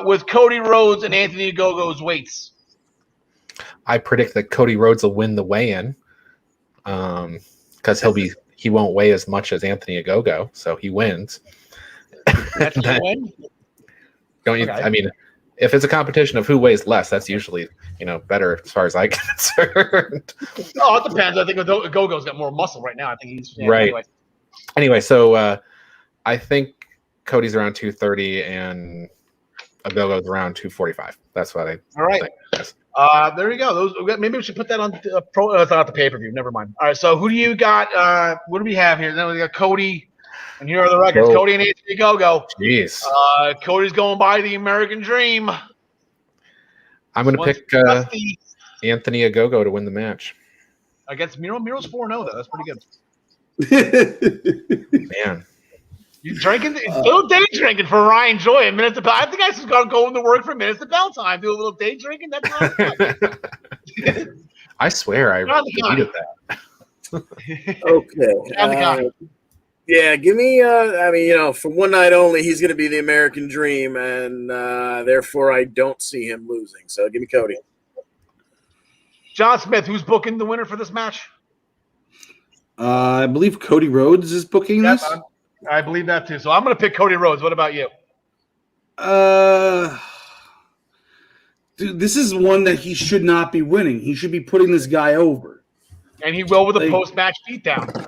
with Cody Rhodes and Anthony Ogogo's weights? I predict that Cody Rhodes will win the weigh-in because he won't weigh as much as Anthony Ogogo, so he wins. That's a win? Don't you? Okay. I mean, if it's a competition of who weighs less, that's usually better as far as I'm concerned. Oh, it depends. I think Ogogo's got more muscle right now. I think he's right. Anyway, so I think Cody's around 230 and Ogogo's around 245. That's what I. All right. think. Yes. There you go. Maybe we should put that on it's not the pay-per-view. Never mind. All right. So who do you got? What do we have here? Then we got Cody. And here are the records. Cody and Anthony Ogogo. Jeez. Cody's going by the American Dream. I'm going to pick Anthony Ogogo to win the match. Against Miro. Miro's 4-0, though. That's pretty good. Man. You drinking? Little day drinking for Ryan Joy. A minute to bell. I think I should go into work for minutes to bell time. Do a little day drinking. That's not fun. I swear I repeated that. Okay. Yeah, give me, for one night only, he's going to be the American Dream, and therefore I don't see him losing. So give me Cody. John Smith, who's booking the winner for this match? I believe Cody Rhodes is booking this. I believe that too. So I'm going to pick Cody Rhodes. What about you? Dude, this is one that he should not be winning. He should be putting this guy over. And he will with a post-match beatdown.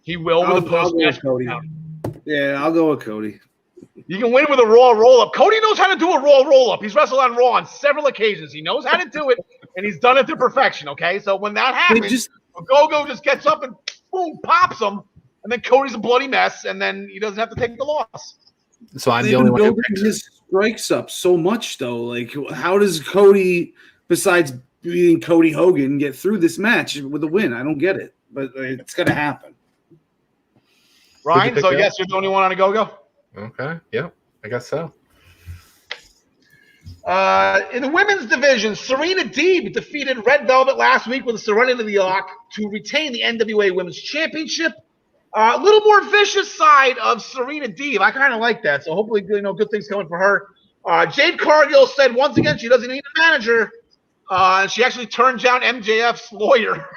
He will with a post-match beatdown. Yeah, I'll go with Cody. You can win with a Raw roll-up. Cody knows how to do a Raw roll-up. He's wrestled on Raw on several occasions. He knows how to do it, and he's done it to perfection, okay? So when that happens, Ogogo just gets up and, boom, pops him, and then Cody's a bloody mess, and then he doesn't have to take the loss. So I'm the only one who picked strikes up so much, though. Like, how does Cody, besides beating Cody Hogan, get through this match with a win? I don't get it, but it's going to happen. Ryan, so I guess you're the only one on a go-go? Okay, yeah, I guess so. In the women's division, Serena Deeb defeated Red Velvet last week with a Serenity of the Arc to retain the NWA Women's Championship. A little more vicious side of Serena Deeb. I kind of like that, so hopefully good things coming for her. Jade Cargill said once again she doesn't need a manager. She actually turned down MJF's lawyer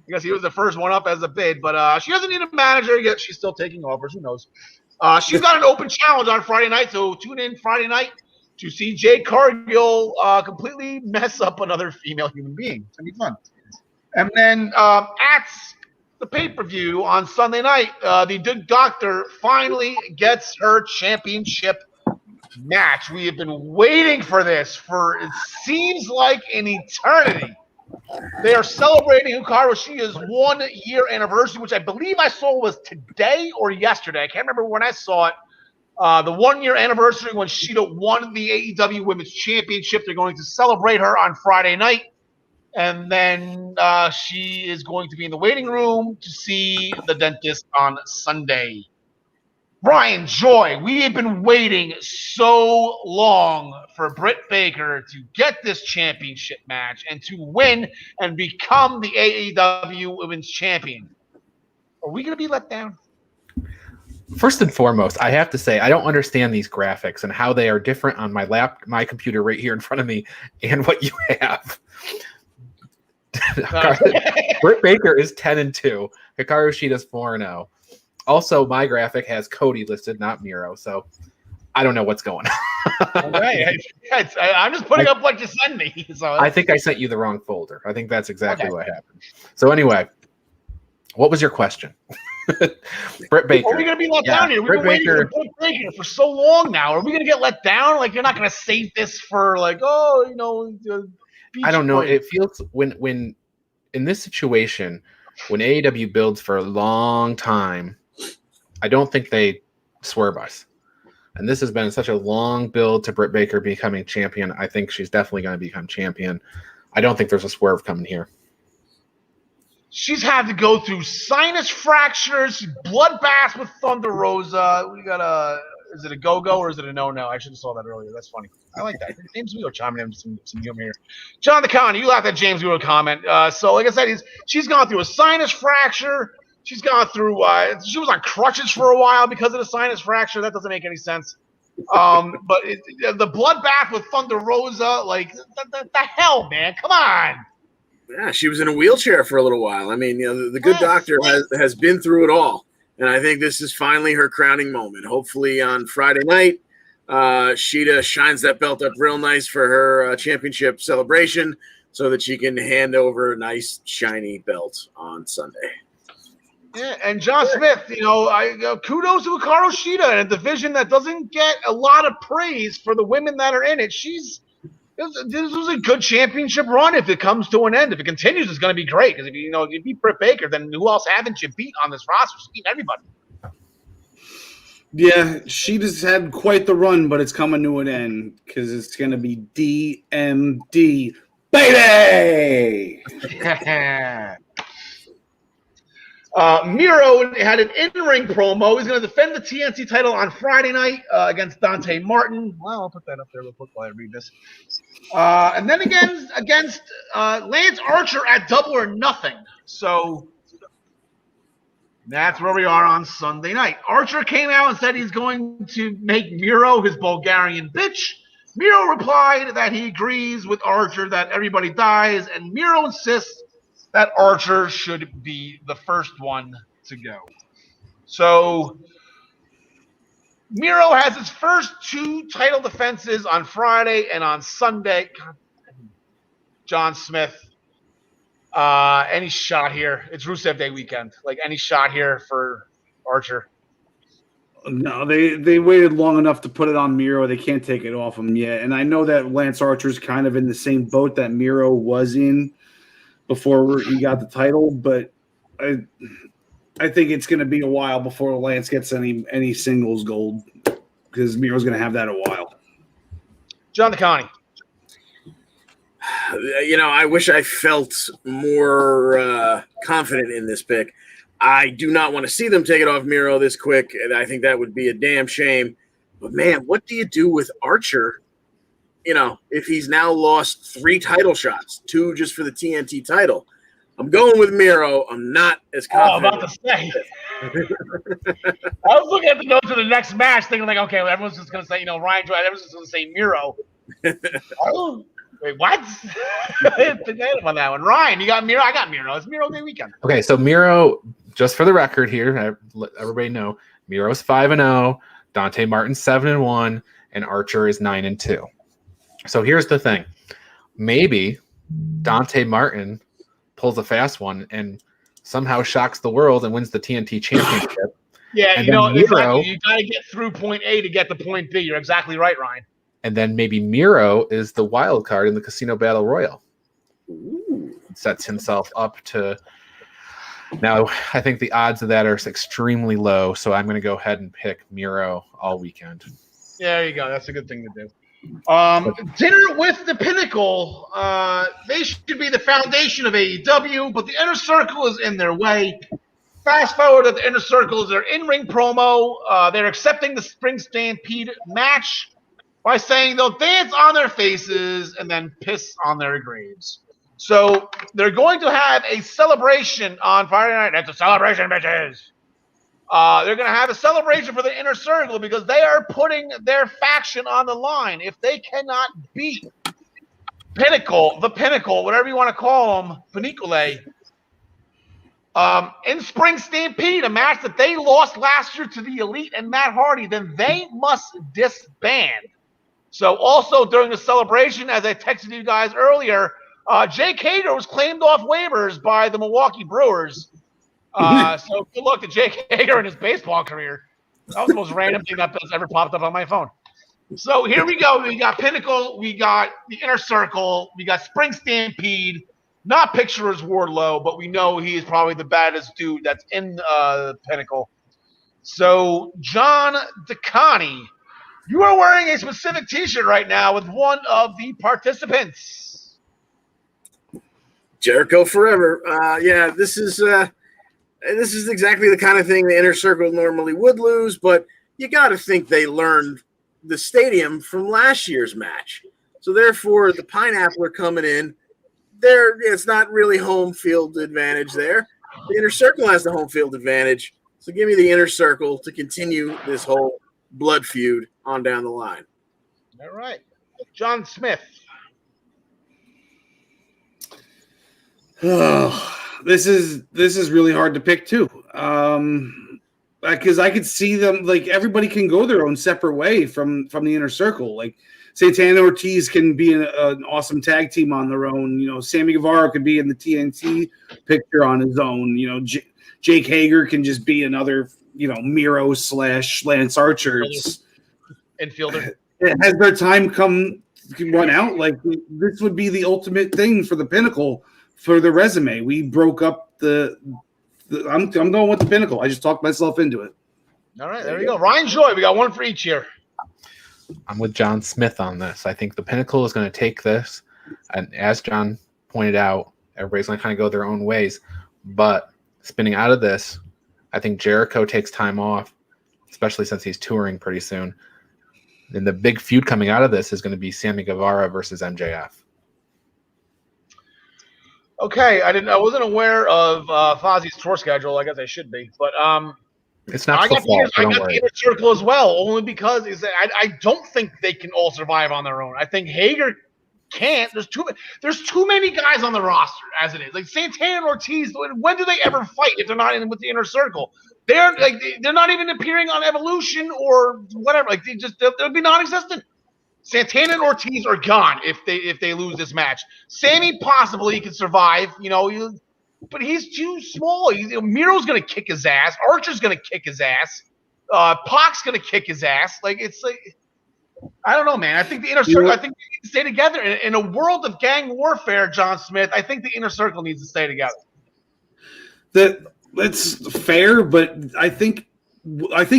because he was the first one up as a bid. But she doesn't need a manager, yet she's still taking offers. Who knows? She's got an open challenge on Friday night, so tune in Friday night to see Jade Cargill completely mess up another female human being. It's going to be fun. And then at the pay-per-view on Sunday night, the Good Doctor finally gets her championship match. We have been waiting for this for, it seems like, an eternity. They are celebrating Hikaru Shida's 1 year anniversary, which I believe I saw was today or yesterday. I can't remember when I saw it. The 1 year anniversary when Shida won the AEW Women's Championship. They're going to celebrate her on Friday night. And then she is going to be in the waiting room to see the dentist on Sunday. Brian Joy, we have been waiting so long for Britt Baker to get this championship match and to win and become the AEW Women's Champion. Are we going to be let down? First and foremost, I have to say I don't understand these graphics and how they are different on my computer right here in front of me and what you have. Britt Baker is 10-2. Hikaru Shida's 4-0. Also, my graphic has Cody listed, not Miro, so I don't know what's going on. Right. I'm just putting up what you send me. So I think I sent you the wrong folder. I think that's exactly what happened. So anyway, what was your question? Britt Baker. Are we going to be let down here? We've been waiting for Britt Baker for so long now. Are we going to get let down? Like, you're not going to save this for, like, I don't know. It feels when in this situation, when AEW builds for a long time, I don't think they swerve us. And this has been such a long build to Britt Baker becoming champion. I think she's definitely going to become champion. I don't think there's a swerve coming here. She's had to go through sinus fractures, bloodbath with Thunder Rosa. We got is it a go-go or is it a no-no? I should have saw that earlier. That's funny. I like that. James Wheeler chiming in some humor here. John the Con, you laughed at James Wheeler comment. So like I said, she's gone through a sinus fracture. She's gone through she was on crutches for a while because of the sinus fracture. That doesn't make any sense. But the bloodbath with Thunder Rosa, like the hell, man. Come on. Yeah, she was in a wheelchair for a little while. I mean, the Good Doctor has been through it all. And I think this is finally her crowning moment. Hopefully on Friday night, Shida shines that belt up real nice for her championship celebration so that she can hand over a nice, shiny belt on Sunday. Yeah, and John Smith, kudos to Hikaru Shida in a division that doesn't get a lot of praise for the women that are in it. This was a good championship run if it comes to an end. If it continues, it's going to be great. Because if you beat Britt Baker, then who else haven't you beat on this roster? She's beat everybody. Yeah, she just had quite the run, but it's coming to an end because it's going to be DMD, baby! Miro had an in-ring promo. He's going to defend the TNT title on Friday night against Dante Martin. Well, I'll put that up there real quick while I read this. And then against Lance Archer at Double or Nothing. So that's where we are on Sunday night. Archer came out and said he's going to make Miro his Bulgarian bitch. Miro replied that he agrees with Archer that everybody dies, and Miro insists that Archer should be the first one to go. So Miro has his first 2 title defenses on Friday and on Sunday. God, John Smith, any shot here? It's Rusev Day weekend. Like, any shot here for Archer? No, they waited long enough to put it on Miro. They can't take it off him yet. And I know that Lance Archer's kind of in the same boat that Miro was in before he got the title, but I think it's going to be a while before Lance gets any singles gold because Miro's going to have that a while. John DeConnie. I wish I felt more confident in this pick. I do not want to see them take it off Miro this quick, and I think that would be a damn shame. But, man, what do you do with Archer, if he's now lost 3 title shots, 2 just for the TNT title? I'm going with Miro. I'm not as confident. I'm about to say. I was looking at the notes of the next match thinking, like, okay, well, everyone's just going to say, Ryan Joy, everyone's just going to say Miro. Oh, wait, what? I didn't think about that one. Ryan, you got Miro? I got Miro. It's Miro Day weekend. Okay, so Miro, just for the record here, let everybody know, Miro's 5-0, Dante Martin's 7-1, and Archer is 9-2. So here's the thing. Maybe Dante Martin pulls a fast one and somehow shocks the world and wins the TNT championship. Yeah, and Miro, exactly. You got to get through point A to get to point B. You're exactly right, Ryan. And then maybe Miro is the wild card in the Casino Battle Royal. Ooh. Sets himself up to. Now, I think the odds of that are extremely low, so I'm going to go ahead and pick Miro all weekend. Yeah, there you go. That's a good thing to do. Dinner with the Pinnacle. They should be the foundation of AEW, but the Inner Circle is in their way. Fast forward to the Inner Circle is their in-ring promo. They're accepting the Spring Stampede match by saying they'll dance on their faces and then piss on their graves. So they're going to have a celebration on Friday night. That's a celebration, bitches. They're going to have a celebration for the Inner Circle because they are putting their faction on the line. If they cannot beat Pinnacle, the Pinnacle, whatever you want to call them, Pinicole, in Spring Stampede, a match that they lost last year to the Elite and Matt Hardy, then they must disband. So also during the celebration, as I texted you guys earlier, Jake Hager was claimed off waivers by the Milwaukee Brewers. So good luck to Jake Hager in his baseball career. That was the most random thing that's ever popped up on my phone. So here we go. We got Pinnacle. We got the Inner Circle. We got Spring Stampede. Not picture as Wardlow, but we know he is probably the baddest dude that's in Pinnacle. So John DeConnie, you are wearing a specific T-shirt right now with one of the participants. Jericho forever. Yeah, this is exactly the kind of thing the Inner Circle normally would lose, but you got to think they learned the stadium from last year's match. So therefore, the Pineapple are coming in. It's not really home field advantage there. The Inner Circle has the home field advantage. So give me the Inner Circle to continue this whole blood feud on down the line. All right. John Smith. Oh, this is really hard to pick too. Because I could see them, like, everybody can go their own separate way from the Inner Circle. Like Santana Ortiz can be an awesome tag team on their own. Sammy Guevara could be in the TNT picture on his own. Jake Hager can just be another, Miro / Lance Archer. Infielder. Has their time run out? Like, this would be the ultimate thing for the Pinnacle for the resume. We broke up I'm going with the Pinnacle. I just talked myself into it. All right, there we go. Ryan Joy, we got one for each here. I'm with John Smith on this. I think the Pinnacle is going to take this, and as John pointed out, everybody's going to kind of go their own ways. But spinning out of this, I think Jericho takes time off, especially since he's touring pretty soon. And the big feud coming out of this is going to be Sammy Guevara versus MJF. Okay, I wasn't aware of Fozzie's tour schedule. I guess I should be, but it's not. I got the Inner Circle as well, only because I don't think they can all survive on their own. I think Hager can't. There's too many guys on the roster as it is. Like Santana and Ortiz, when do they ever fight if they're not in with the Inner Circle? They're not even appearing on Evolution or whatever. Like they'll be non-existent. Santana and Ortiz are gone if they lose this match. Sammy possibly can survive, but he's too small. Miro's gonna kick his ass. Archer's gonna kick his ass. Pac's gonna kick his ass. I don't know, man. I think the Inner Circle. I think they need to stay together in a world of gang warfare. John Smith. I think the Inner Circle needs to stay together. That's fair, but I think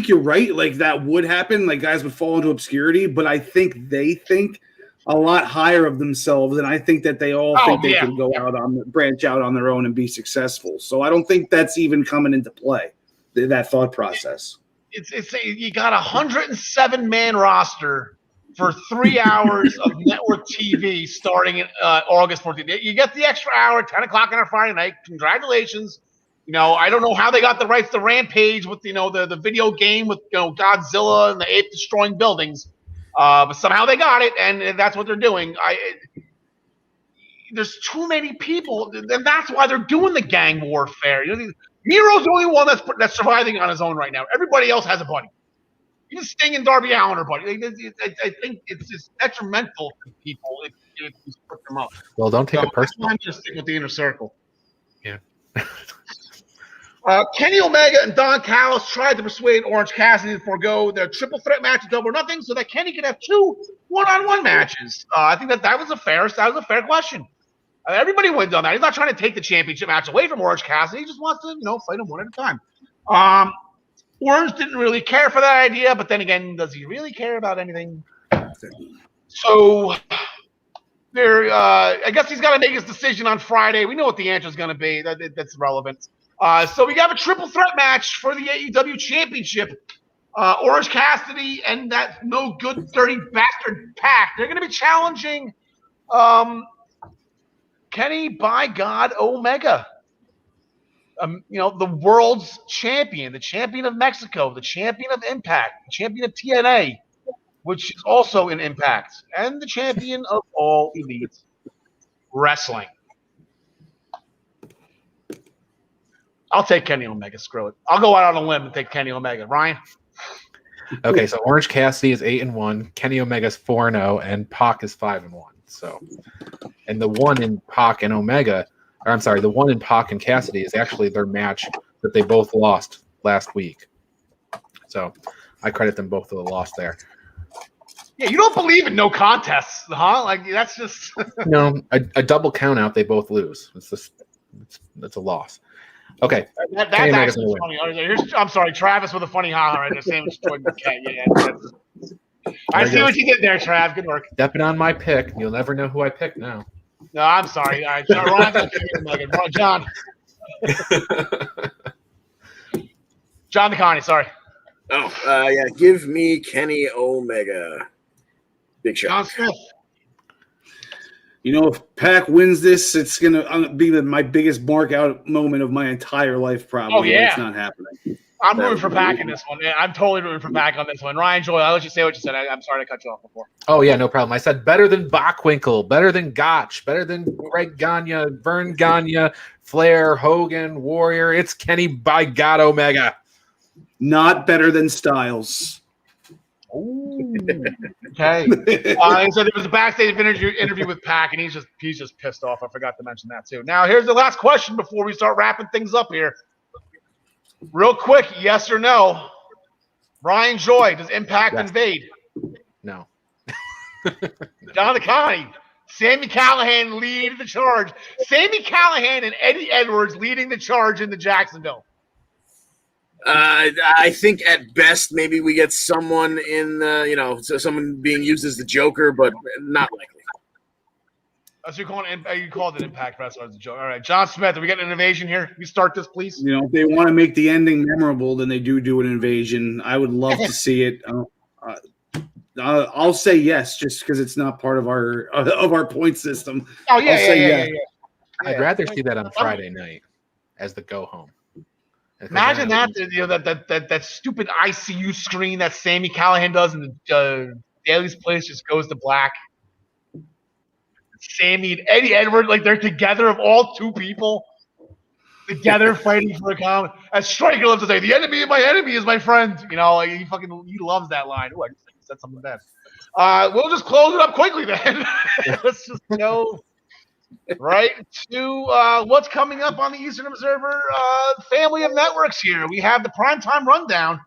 you're right. Like, that would happen. Like, guys would fall into obscurity. But I think they think a lot higher of themselves, and I think that they all think they can go out branch out on their own and be successful. So I don't think that's even coming into play. That thought process. It's you got a 107-man roster for 3 hours of network TV starting in August 14th. You get the extra hour, 10 o'clock on a Friday night. Congratulations. I don't know how they got the rights to Rampage with the video game with Godzilla and the ape destroying buildings, but somehow they got it, and that's what they're doing. There's too many people, and that's why they're doing the gang warfare. Miro's the only one that's surviving on his own right now. Everybody else has a buddy. Even Sting and Darby Allin are buddy. I think it's just detrimental to people if you split them up. Well, don't take it personally. I'm just sticking with the inner circle. Yeah. Kenny Omega and Don Callis tried to persuade Orange Cassidy to forego their triple threat match at Double or Nothing so that Kenny could have 2 one-on-one matches. I think that was a fair question. Everybody wins on that. He's not trying to take the championship match away from Orange Cassidy. He just wants to, fight him one at a time. Orange didn't really care for that idea, but then again, does he really care about anything? So, I guess he's got to make his decision on Friday. We know what the answer is going to be. That's relevant. So we have a triple threat match for the AEW Championship. Orange Cassidy and that no good dirty bastard Pac. They're going to be challenging Kenny by God Omega. The world's champion, the champion of Mexico, the champion of Impact, the champion of TNA, which is also in Impact, and the champion of all elite wrestling. I'll take Kenny Omega. Screw it. I'll go out on a limb and take Kenny Omega. Ryan? Okay, so Orange Cassidy is 8-1, Kenny Omega's 4-0, and Pac is 5-1. So, and the one in Pac and Omega, or I'm sorry, the one in Pac and Cassidy is actually their match that they both lost last week. So, I credit them both for the loss there. Yeah, you don't believe in no contests, huh? Like that's just no a double count out. They both lose. That's a loss. Okay, that's actually funny. I'm sorry, Travis with a funny ha right there. Sandwich Jordan Cat. Yeah, I see what you did there, Trav. Good work. Stepping on my pick. You'll never know who I picked now. No, I'm sorry. All right, John. John DeConnie, sorry. Oh, give me Kenny Omega. Big shot. John Smith. If Pac wins this, it's going to be my biggest mark out moment of my entire life, probably. Oh, yeah. It's not happening. I'm rooting for Pac in this one. Yeah, I'm totally rooting for Pac on this one. Ryan Joy, I'll let you say what you said. I'm sorry to cut you off before. Oh, yeah, no problem. I said better than Bockwinkel, better than Gotch, better than Greg Gagne, Vern Gagne, Flair, Hogan, Warrior. It's Kenny by God Omega. Not better than Styles. Ooh. Okay. So there was a backstage interview with Pac, and he's just pissed off. I forgot to mention that too. Now here's the last question before we start wrapping things up here. Real quick, yes or no? Brian Joy, does Impact invade? No. John DeConnie, Sami Callihan lead the charge. Sami Callihan and Eddie Edwards leading the charge into Jacksonville. I think at best maybe we get someone in, someone being used as the Joker, but not likely. So you called it Impact Wrestler as a joke. All right, John Smith, are we getting an invasion here? Can you start this, please? If they want to make the ending memorable, then they do an invasion. I would love to see it. I'll say yes, just because it's not part of our point system. Oh yeah, yeah. I'd rather see that on Friday night as the go home. Imagine that stupid ICU screen that Sami Callihan does, and the Daly's place just goes to black. Sammy and Eddie Edwards, like they're together of all two people together fighting for a common. As Striker loves to say, the enemy of my enemy is my friend. He loves that line. Oh, I just said something bad. We'll just close it up quickly then. Let's just go right to what's coming up on the Eastern Observer family of networks here. We have the Primetime Rundown,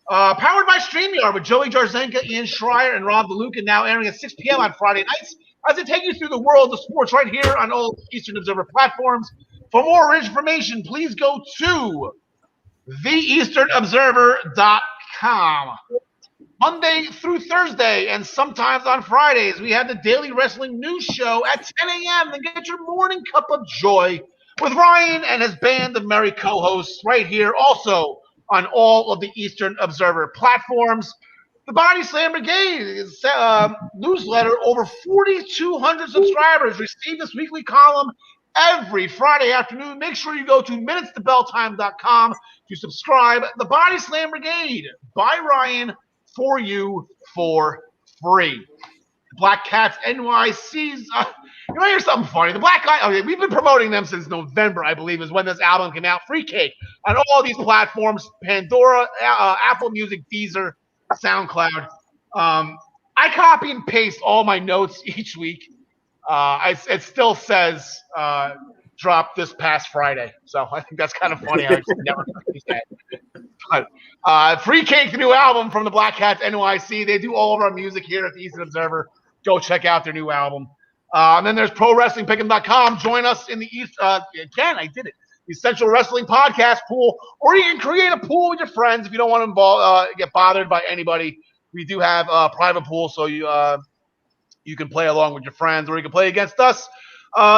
powered by StreamYard with Joey Jarzenka, Ian Schreier, and Rob DeLuca, now airing at 6 p.m. on Friday nights as I take you through the world of sports right here on all Eastern Observer platforms. For more information, please go to theeasternobserver.com. Monday through Thursday, and sometimes on Fridays, we have the Daily Wrestling News Show at 10 a.m. And get your morning cup of joy with Ryan and his band of merry co-hosts right here, also on all of the Eastern Observer platforms. The Body Slam Brigade newsletter, over 4,200 subscribers, receive this weekly column every Friday afternoon. Make sure you go to minutestobelltime.com to subscribe. The Body Slam Brigade by Ryan for you for free. Black Cats NYC's. Here's something funny. The Black Guy. Okay, we've been promoting them since November, I believe, is when this album came out. Free Cake on all these platforms: Pandora, Apple Music, Deezer, SoundCloud. I copy and paste all my notes each week. It still says drop this past Friday, so I think that's kind of funny. I just never use that. But Free Cake, the new album from the Black Cats NYC. They do all of our music here at the Eastern Observer. Go check out their new album. And then there's ProWrestlingPick'em.com. Join us in the East. Again, I did it. The Central Wrestling Podcast pool, or you can create a pool with your friends if you don't want to get bothered by anybody. We do have a private pool, so you can play along with your friends, or you can play against us.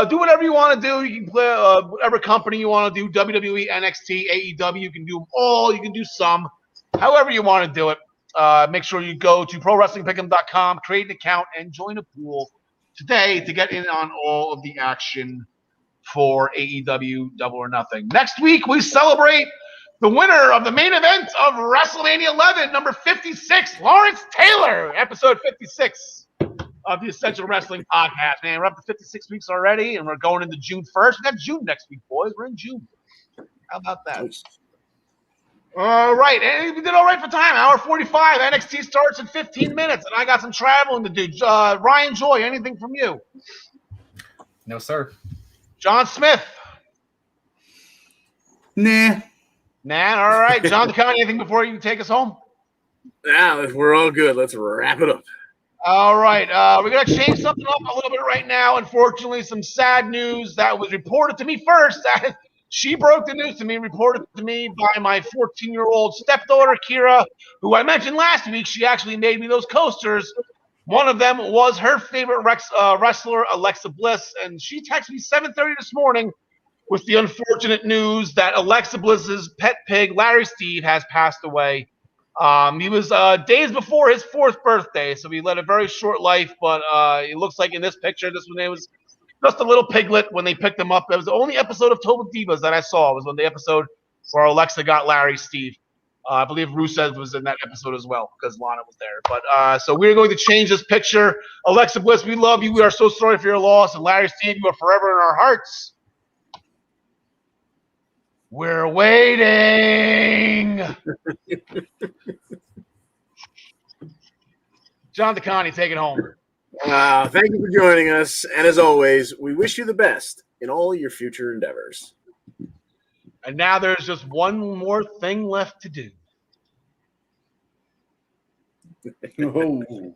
Do whatever you want to do. You can play whatever company you want to do, WWE, NXT, AEW. You can do them all. You can do some. However you want to do it. Make sure you go to ProWrestlingPick'em.com, create an account, and join a pool today to get in on all of the action for AEW Double or Nothing. Next week, we celebrate the winner of the main event of WrestleMania 11, number 56, Lawrence Taylor, episode 56. Of the Essential Wrestling Podcast, man. We're up to 56 weeks already, and we're going into June 1st. We got June next week, boys. We're in June. How about that? All right. And we did all right for time. Hour 45. NXT starts in 15 minutes, and I got some traveling to do. Ryan Joy, anything from you? No, sir. John Smith? Nah. All right. John DeCon, anything before you take us home? Now, if we're all good, let's wrap it up. All right. We're going to change something up a little bit right now. Unfortunately, some sad news that was reported to me first. She broke the news to me, reported to me by my 14-year-old stepdaughter, Kira, who I mentioned last week. She actually made me those coasters. One of them was her favorite wrestler, Alexa Bliss, and she texted me 7:30 this morning with the unfortunate news that Alexa Bliss's pet pig, Larry Steve, has passed away. He was days before his 4th birthday, so he led a very short life, but it looks like in this picture, this one, it was just a little piglet when they picked him up. It was the only episode of Total Divas that I saw. It was on the episode where Alexa got Larry Steve. I believe Rusev was in that episode as well because Lana was there. But so we're going to change this picture. Alexa Bliss, we love you. We are so sorry for your loss. And Larry Steve, you are forever in our hearts. We're waiting. John DeConnie, take it home. Thank you for joining us. And as always, we wish you the best in all your future endeavors. And now there's just one more thing left to do. Oh.